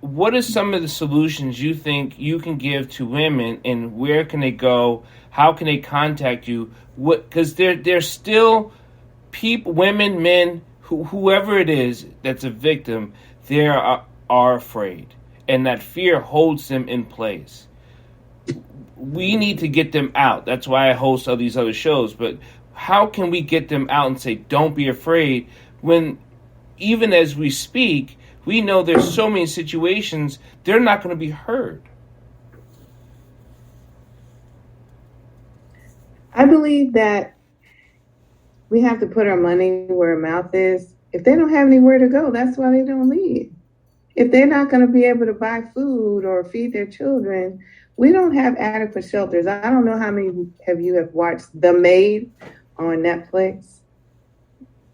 what are some of the solutions you think you can give to women, and where can they go? How can they contact you? Because there's still people, women, men, whoever it is that's a victim, they are afraid, and that fear holds them in place. We need to get them out. That's why I host all these other shows. But how can we get them out and say, don't be afraid, when even as we speak, we know there's so many situations they're not going to be heard? I believe that we have to put our money where our mouth is. If they don't have anywhere to go, that's why they don't leave. If they're not going to be able to buy food or feed their children, we don't have adequate shelters. I don't know how many of you have watched The Maid on Netflix.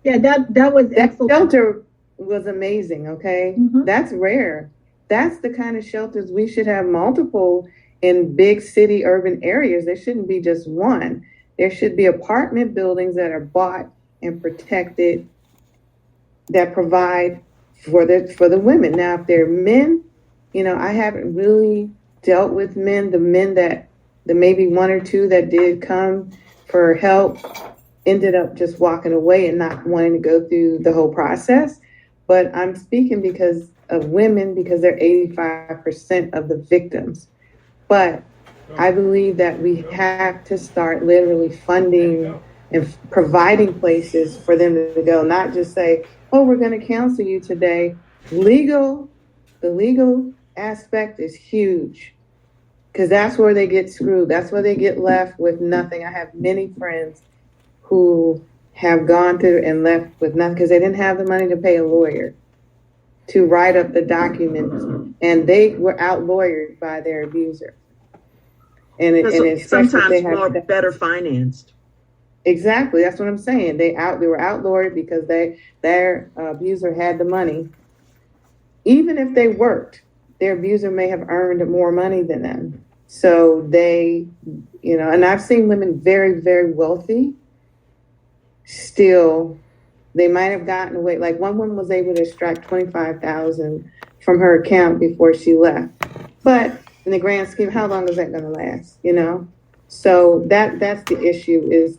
Yeah, that was excellent. That shelter was amazing, okay? Mm-hmm. That's rare. That's the kind of shelters we should have multiple in big city urban areas. There shouldn't be just one. There should be apartment buildings that are bought and protected that provide for the women. Now, if they're men, I haven't really dealt with men. The men that the maybe one or two that did come for help ended up just walking away and not wanting to go through the whole process. But I'm speaking because of women, because they're 85% of the victims. But I believe that we have to start literally funding and providing places for them to go, not just say, oh, we're going to counsel you today. The legal aspect is huge, because that's where they get screwed. That's where they get left with nothing. I have many friends who have gone through and left with nothing because they didn't have the money to pay a lawyer to write up the documents, and they were out lawyered by their abuser. And sometimes more better financed. Exactly, that's what I'm saying. They were out lawyered because their abuser had the money. Even if they worked, their abuser may have earned more money than them. So they, and I've seen women very, very wealthy. Still, they might have gotten away. Like one woman was able to extract $25,000 from her account before she left. But in the grand scheme, how long is that going to last? So that's the issue, is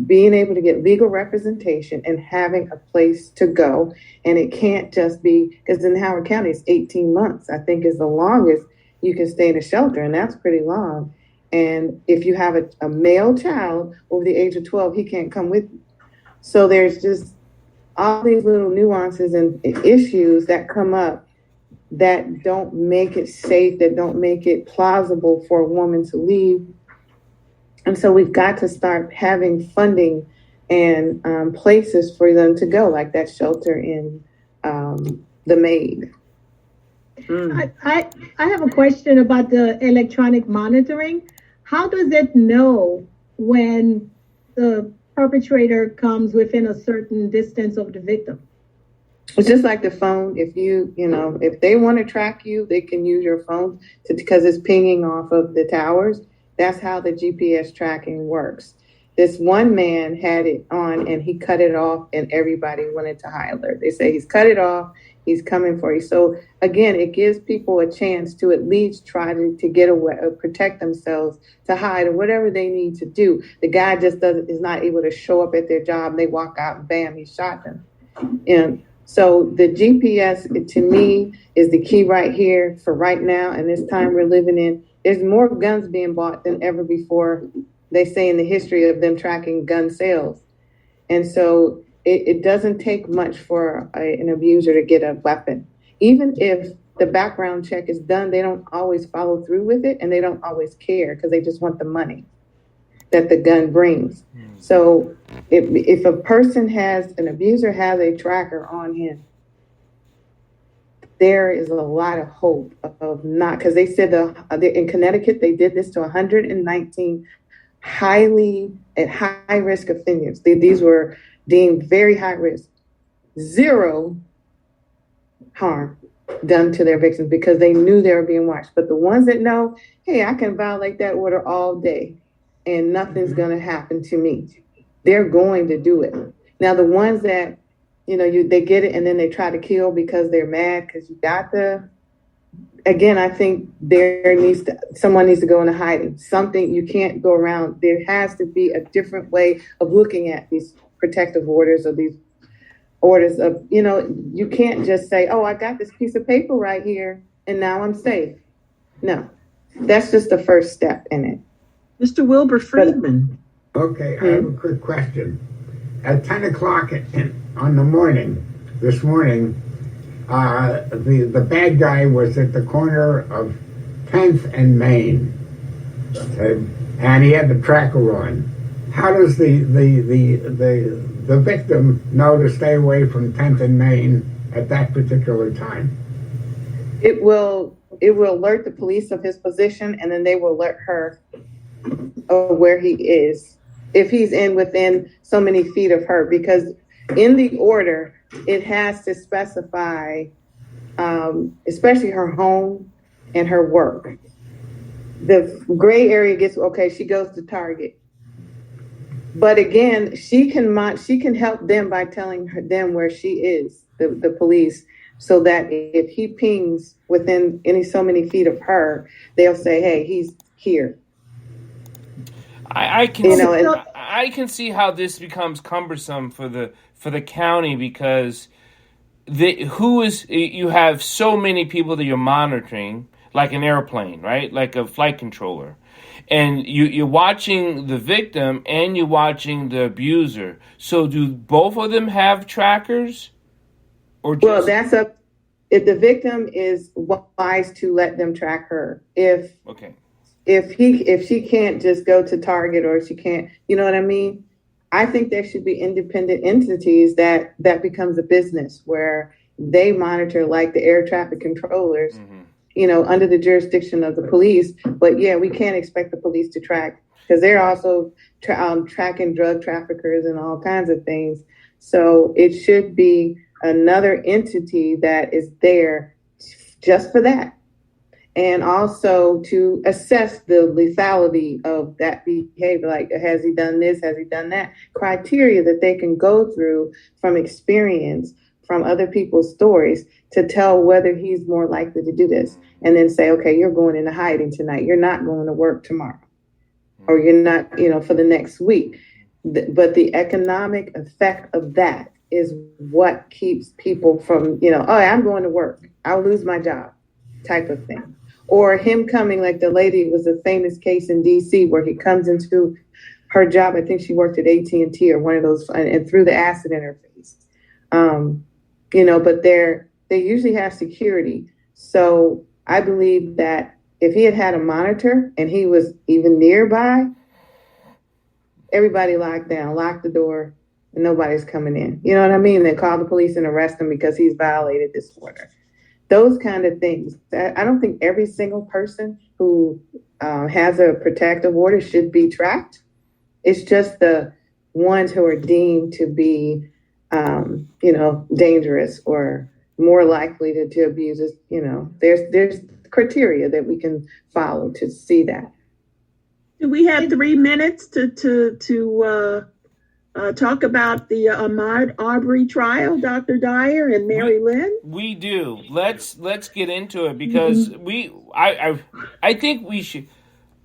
being able to get legal representation and having a place to go. And it can't just be, because in Howard County, it's 18 months, I think, is the longest you can stay in a shelter. And that's pretty long. And if you have a male child over the age of 12, he can't come with you. So there's just all these little nuances and issues that come up that don't make it safe, that don't make it plausible for a woman to leave. And so we've got to start having funding and places for them to go, like that shelter in the Maid. I have a question about the electronic monitoring. How does it know when the perpetrator comes within a certain distance of the victim? It's just like the phone. If if they want to track you, they can use your phone because it's pinging off of the towers. That's how the GPS tracking works. This one man had it on and he cut it off, and everybody went into high alert. They say he's cut it off. He's coming for you. So again, it gives people a chance to at least try to get away, or protect themselves, to hide, or whatever they need to do. The guy just is not able to show up at their job. And they walk out and bam, he shot them. And so the GPS, to me, is the key right here for right now and this time we're living in. There's more guns being bought than ever before, they say, in the history of them tracking gun sales. And so it doesn't take much for an abuser to get a weapon. Even if the background check is done, they don't always follow through with it, and they don't always care because they just want the money that the gun brings. So if a person an abuser has a tracker on him, there is a lot of hope of not, because they said in Connecticut, they did this to 119 high risk offenders. These were deemed very high risk. Zero harm done to their victims because they knew they were being watched. But the ones that know, hey, I can violate that order all day and nothing's going to happen to me, they're going to do it. Now, the ones that, they get it and then they try to kill because they're mad because you got again, I think someone needs to go into hiding. Something, you can't go around. There has to be a different way of looking at these protective orders, or these orders of, you can't just say, oh, I got this piece of paper right here and now I'm safe. No, that's just the first step in it. Mr. Wilbur Friedman. Okay, I have a quick question. At 10 o'clock on the morning, this morning, the bad guy was at the corner of 10th and Main, and he had the tracker on. How does the victim know to stay away from 10th and Main at that particular time? It will alert the police of his position, and then they will alert her of where he is, if he's within so many feet of her, because in the order, it has to specify, especially her home and her work. The gray area gets, okay, she goes to Target. But again, she can help them by telling them where she is. the police, so that if he pings within so many feet of her, they'll say, hey, he's here. I can You know, I can see how this becomes cumbersome for the county, because you have so many people that you're monitoring, like an airplane, right? Like a flight controller. And you're watching the victim and you're watching the abuser. So do both of them have trackers? Or just... Well, that's up. If the victim is wise to let them track her. If she can't just go to Target, or she can't, you know what I mean? I think there should be independent entities that becomes a business where they monitor, like the air traffic controllers, under the jurisdiction of the police. But yeah, we can't expect the police to track, because they're also tracking drug traffickers and all kinds of things. So it should be another entity that is there just for that. And also to assess the lethality of that behavior. Like, has he done this? Has he done that? Criteria that they can go through from experience, from other people's stories, to tell whether he's more likely to do this. And then say, okay, you're going into hiding tonight. You're not going to work tomorrow. Or you're not, for the next week. But the economic effect of that is what keeps people from, oh, I'm going to work. I'll lose my job type of thing. Or him coming, like the lady, was a famous case in DC where he comes into her job. I think she worked at AT&T or one of those, and threw the acid in her face. But they usually have security. So I believe that if he had a monitor and he was even nearby, everybody locked down, locked the door, and nobody's coming in. You know what I mean? They call the police and arrest him because he's violated this order. Those kind of things. I don't think every single person who has a protective order should be tracked. It's just the ones who are deemed to be, dangerous or more likely to abuse us. There's criteria that we can follow to see that. Do we have 3 minutes to talk about the Ahmaud Arbery trial, Dr. Dyer and Marylin? We do. Let's get into it, because I think we should.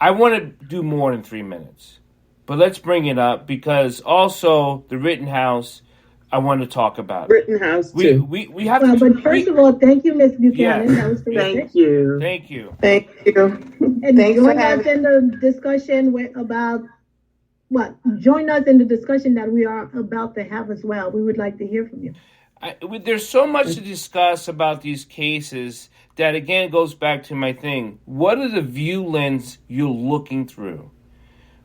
I want to do more than 3 minutes, but let's bring it up, because also the Rittenhouse, I want to talk about. Rittenhouse too. We have to. But first of all, thank you, Ms. Buchanan. That was terrific. Thank you. Thank you. And join us in the discussion join us in the discussion that we are about to have as well. We would like to hear from you. There's so much to discuss about these cases that, again, goes back to my thing. What are the view lens you're looking through?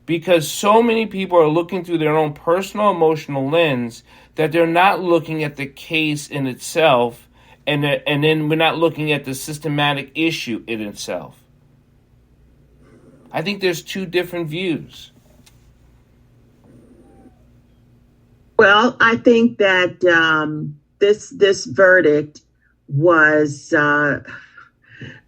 Because so many people are looking through their own personal emotional lens that they're not looking at the case in itself, and then we're not looking at the systematic issue in itself. I think there's two different views. Well, I think that this verdict was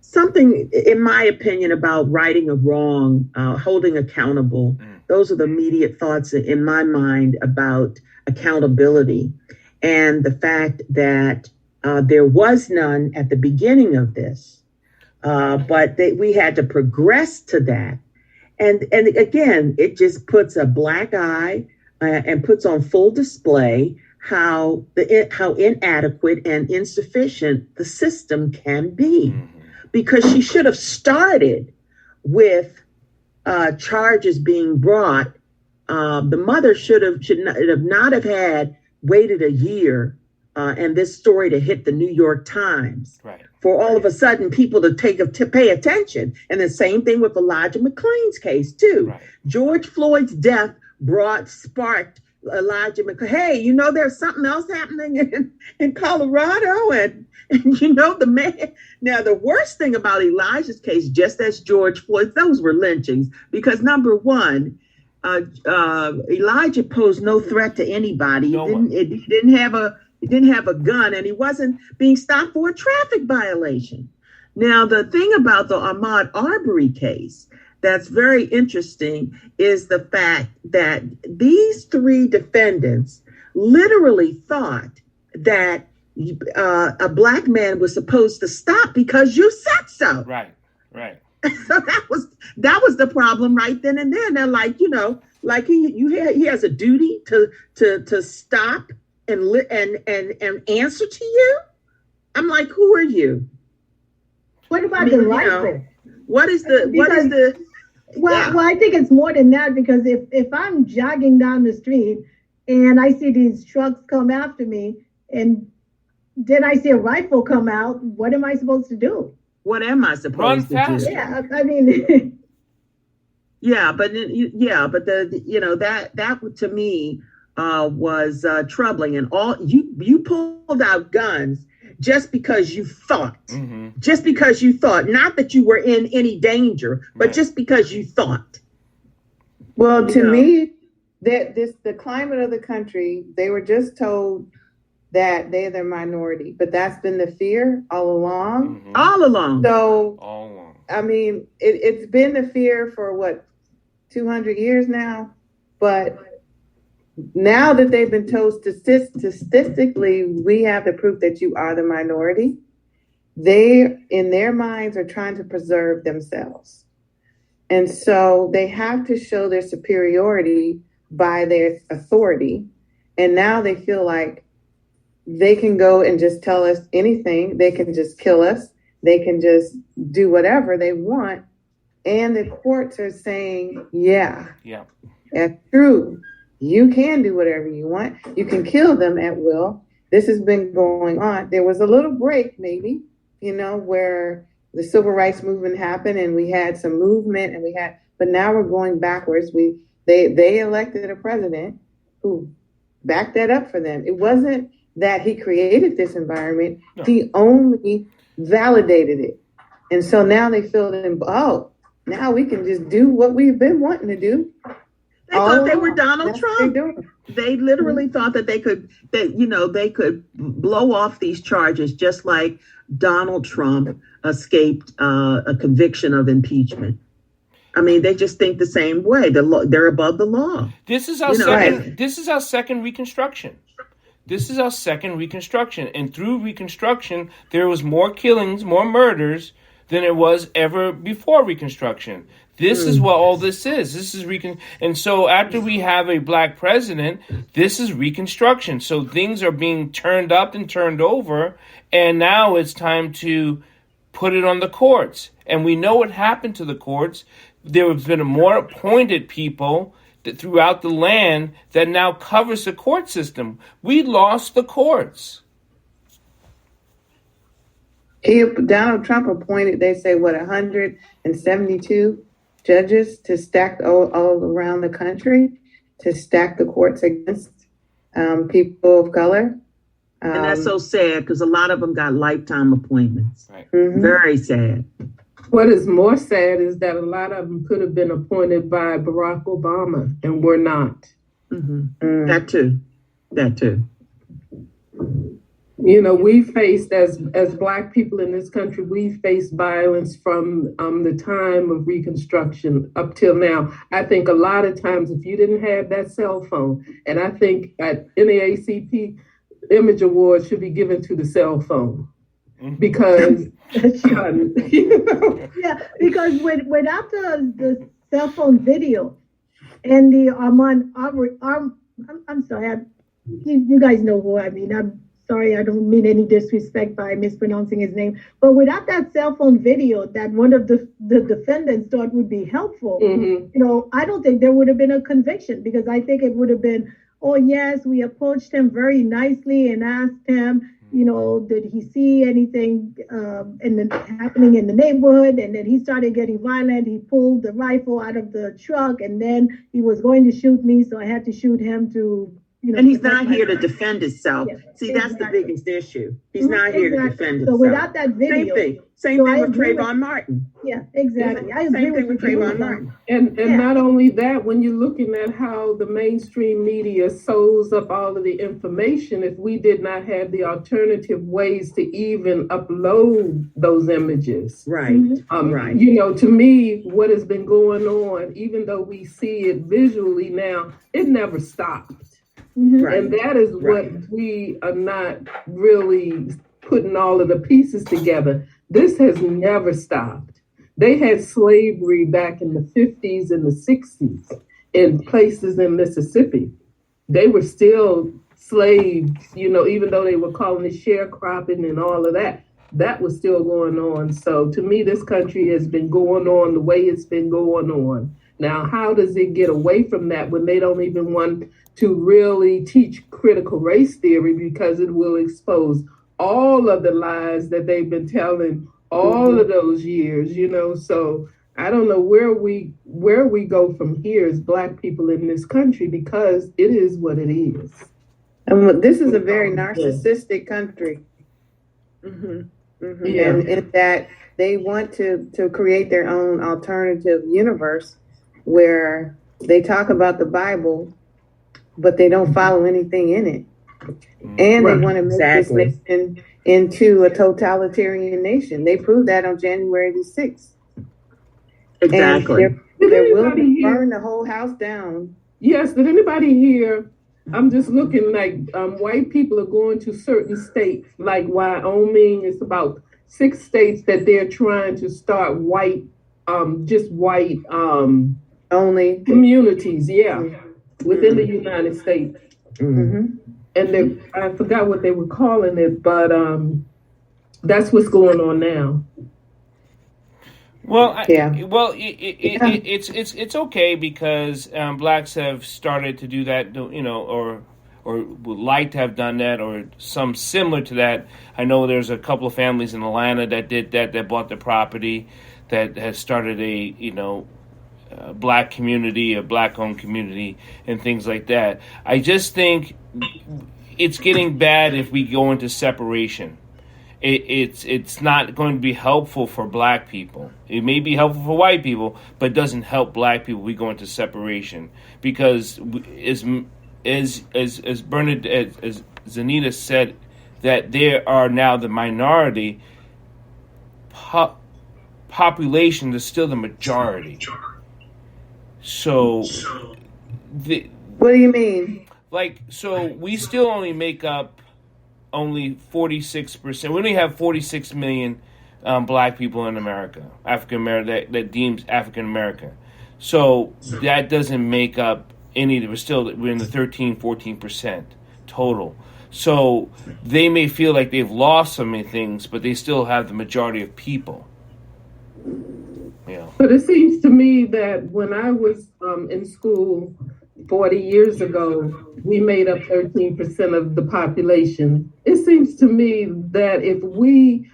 something, in my opinion, about righting a wrong, holding accountable. Those are the immediate thoughts in my mind about accountability, and the fact that there was none at the beginning of this, but we had to progress to that. And again, it just puts a black eye and puts on full display how inadequate and insufficient the system can be. Because she should have started with charges being brought. The mother should not have had waited a year and this story to hit the New York Times, right, for all of a sudden people to pay attention. And the same thing with Elijah McClain's case too. Right. George Floyd's death sparked Elijah McClain. Hey, there's something else happening in Colorado, and the man. Now, the worst thing about Elijah's case, just as George Floyd, those were lynchings, because number one, Elijah posed no threat to anybody. He didn't have a gun, and he wasn't being stopped for a traffic violation. Now, the thing about the Ahmaud Arbery case that's very interesting is the fact that these three defendants literally thought that a black man was supposed to stop because you said so. Right. So that was the problem right then and there. And they're like, like he has a duty to stop and answer to you. I'm like, who are you? What about the rifle? What is the Well, I think it's more than that, because if I'm jogging down the street and I see these trucks come after me, and then I see a rifle come out, what am I supposed to do? What am I supposed to do? Yeah, I mean. but that to me was troubling, and all you pulled out guns just because you thought, not that you were in any danger, but just because you thought. Well, to me, the climate of the country, they were just told that they're the minority, but that's been the fear all along. All along. So, all along. I mean, it's been the fear for 200 years now, but now that they've been told statistically, we have the proof that you are the minority, they, in their minds, are trying to preserve themselves. And so they have to show their superiority by their authority. And now they feel like they can go and just tell us anything. They can just kill us. They can just do whatever they want. And the courts are saying, yeah, that's true. You can do whatever you want. You can kill them at will. This has been going on. There was a little break, maybe, where the civil rights movement happened and we had some movement but now we're going backwards. They elected a president who backed that up for them. It wasn't that he created this environment. No. He only validated it. And so now they feel now we can just do what we've been wanting to do. They thought they were Donald Trump. They literally thought that they could blow off these charges just like Donald Trump escaped a conviction of impeachment. I mean, they just think the same way. They're above the law. This is our second. This is our second Reconstruction. And through Reconstruction, there was more killings, more murders than it was ever before Reconstruction. This is what all this is. This is and so after we have a black president, this is Reconstruction. So things are being turned up and turned over, and now it's time to put it on the courts. And we know what happened to the courts. There have been more appointed people that throughout the land that now covers the court system. We lost the courts. Donald Trump appointed, they say, 172 judges to stack all around the country, to stack the courts against people of color. And that's so sad because a lot of them got lifetime appointments. Right. Mm-hmm. Very sad. What is more sad is that a lot of them could have been appointed by Barack Obama and were not. Mm-hmm. That too. We faced, as Black people in this country, we faced violence from the time of Reconstruction up till now. I think a lot of times if you didn't have that cell phone, and I think at NAACP, Image Awards should be given to the cell phone. Because because without the cell phone video and the I'm sorry, you guys know who I mean. I'm sorry, I don't mean any disrespect by mispronouncing his name, but without that cell phone video that one of the defendants thought would be helpful, I don't think there would have been a conviction, because I think it would have been, oh yes, we approached him very nicely and asked him, did he see anything happening in the neighborhood? And then he started getting violent. He pulled the rifle out of the truck, and then he was going to shoot me, so I had to shoot him to, and he's not here to defend himself. Yeah, see, that's the biggest issue. He's not here to defend himself. So without that video, same thing with Trayvon Martin. Yeah, exactly. I agree with Trayvon Martin. And not only that, when you're looking at how the mainstream media sews up all of the information, if we did not have the alternative ways to even upload those images. Right. Right. To me, what has been going on, even though we see it visually now, it never stopped. Right. And that is what we are not really putting all of the pieces together. This has never stopped. They had slavery back in the 50s and the 60s in places in Mississippi. They were still slaves, even though they were calling it sharecropping and all of that. That was still going on. So to me, this country has been going on the way it's been going on. Now, how does it get away from that when they don't even want to really teach critical race theory, because it will expose all of the lies that they've been telling all of those years, So I don't know where we go from here as Black people in this country, because it is what it is. And this is a very narcissistic country. Yeah. And in that they want to create their own alternative universe where they talk about the Bible, but they don't follow anything in it. And they want to make this nation into a totalitarian nation. They proved that on January the 6th. Exactly. And they're willing to burn the whole house down. Yes, did anybody hear? I'm just looking like white people are going to certain states like Wyoming. It's about 6 states that they're trying to start just white Only communities, within the United States. And I forgot what they were calling it, but that's what's going on now. Well, it's okay because Blacks have started to do that, or would like to have done that, or some similar to that. I know there's a couple of families in Atlanta that did that bought the property, that has started a Black community, a Black-owned community, and things like that. I just think it's getting bad if we go into separation. It's not going to be helpful for Black people. It may be helpful for white people, but it doesn't help Black people. We go into separation because as ZANITA said, that there are now the minority. Population is still the majority. So, what do you mean? So we still only make up only 46%. We only have 46 million Black people in America, African American, that deems African American. So that doesn't make up any. We're in the 13-14% total. So they may feel like they've lost so many things, but they still have the majority of people. But it seems to me that when I was in school 40 years ago, we made up 13% of the population. It seems to me that if we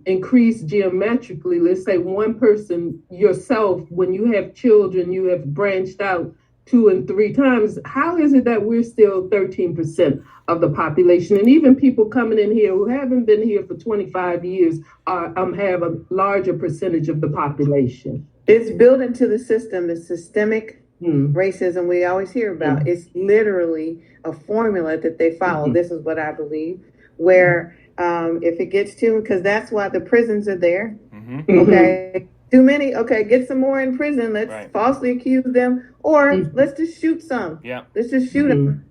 increase geometrically, let's say one person, yourself, when you have children, you have branched out 2 and 3 times, how is it that we're still 13% of the population? And even people coming in here who haven't been here for 25 years have a larger percentage of the population. It's built into the system, the systemic racism we always hear about. It's literally a formula that they follow. This is what I believe, where if it gets too, because that's why the prisons are there. Okay. Too many, okay, get some more in prison. Let's falsely accuse them, or let's just shoot some. Let's just shoot them.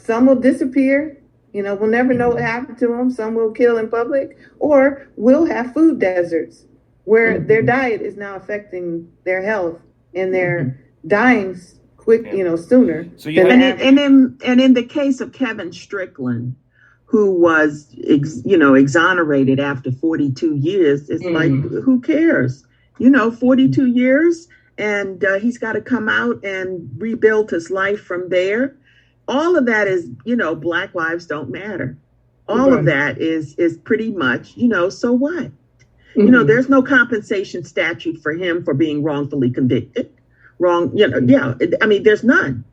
Some will disappear. We'll never know what happened to them. Some will kill in public, or we'll have food deserts where their diet is now affecting their health and they're dying quick, sooner. So and in the case of Kevin Strickland, who was, exonerated after 42 years, it's like, who cares? 42 years, and he's got to come out and rebuild his life from there. All of that is, Black lives don't matter. All of that is pretty much, so what? There's no compensation statute for him for being wrongfully convicted. There's none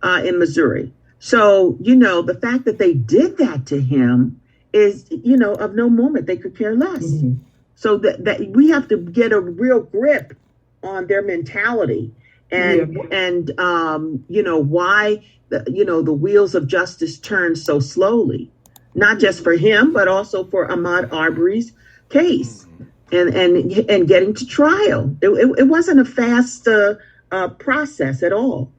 in Missouri. So, the fact that they did that to him is, of no moment. They could care less. So that we have to get a real grip on their mentality and why, the wheels of justice turn so slowly, not just for him, but also for Ahmaud Arbery's case and getting to trial. It wasn't a fast process at all.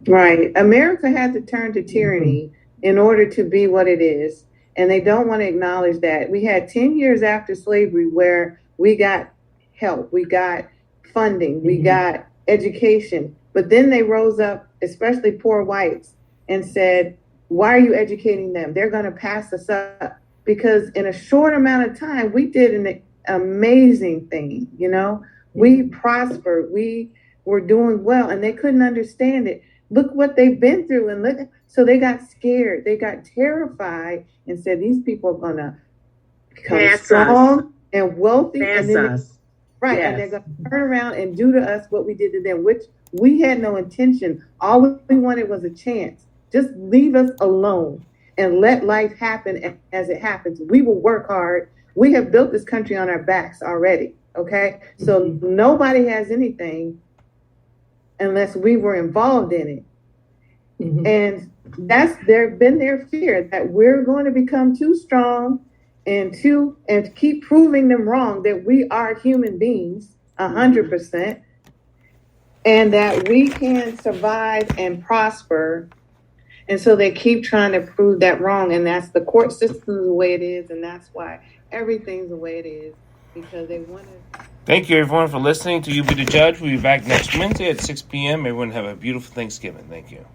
Right. America had to turn to tyranny in order to be what it is. And they don't want to acknowledge that. We had 10 years after slavery where we got help, we got funding, we got education. But then they rose up, especially poor whites, and said, why are you educating them? They're going to pass us up. Because in a short amount of time, we did an amazing thing. You know, we prospered, we were doing well, and they couldn't understand it. Look what they've been through, and look. So they got scared, they got terrified, and said these people are going to become strong and wealthy, and then and they're going to turn around and do to us what we did to them, which we had no intention. All we wanted was a chance. Just leave us alone and let life happen as it happens. We will work hard. We have built this country on our backs already. Okay, so nobody has anything unless we were involved in it. And that's been their fear, that we're going to become too strong and keep proving them wrong, that we are human beings 100%, and that we can survive and prosper. And so they keep trying to prove that wrong, and that's the court system the way it is, and that's why everything's the way it is, because they want to. Thank you, everyone, for listening to You Be the Judge. We'll be back next Wednesday at 6 p.m. Everyone have a beautiful Thanksgiving. Thank you.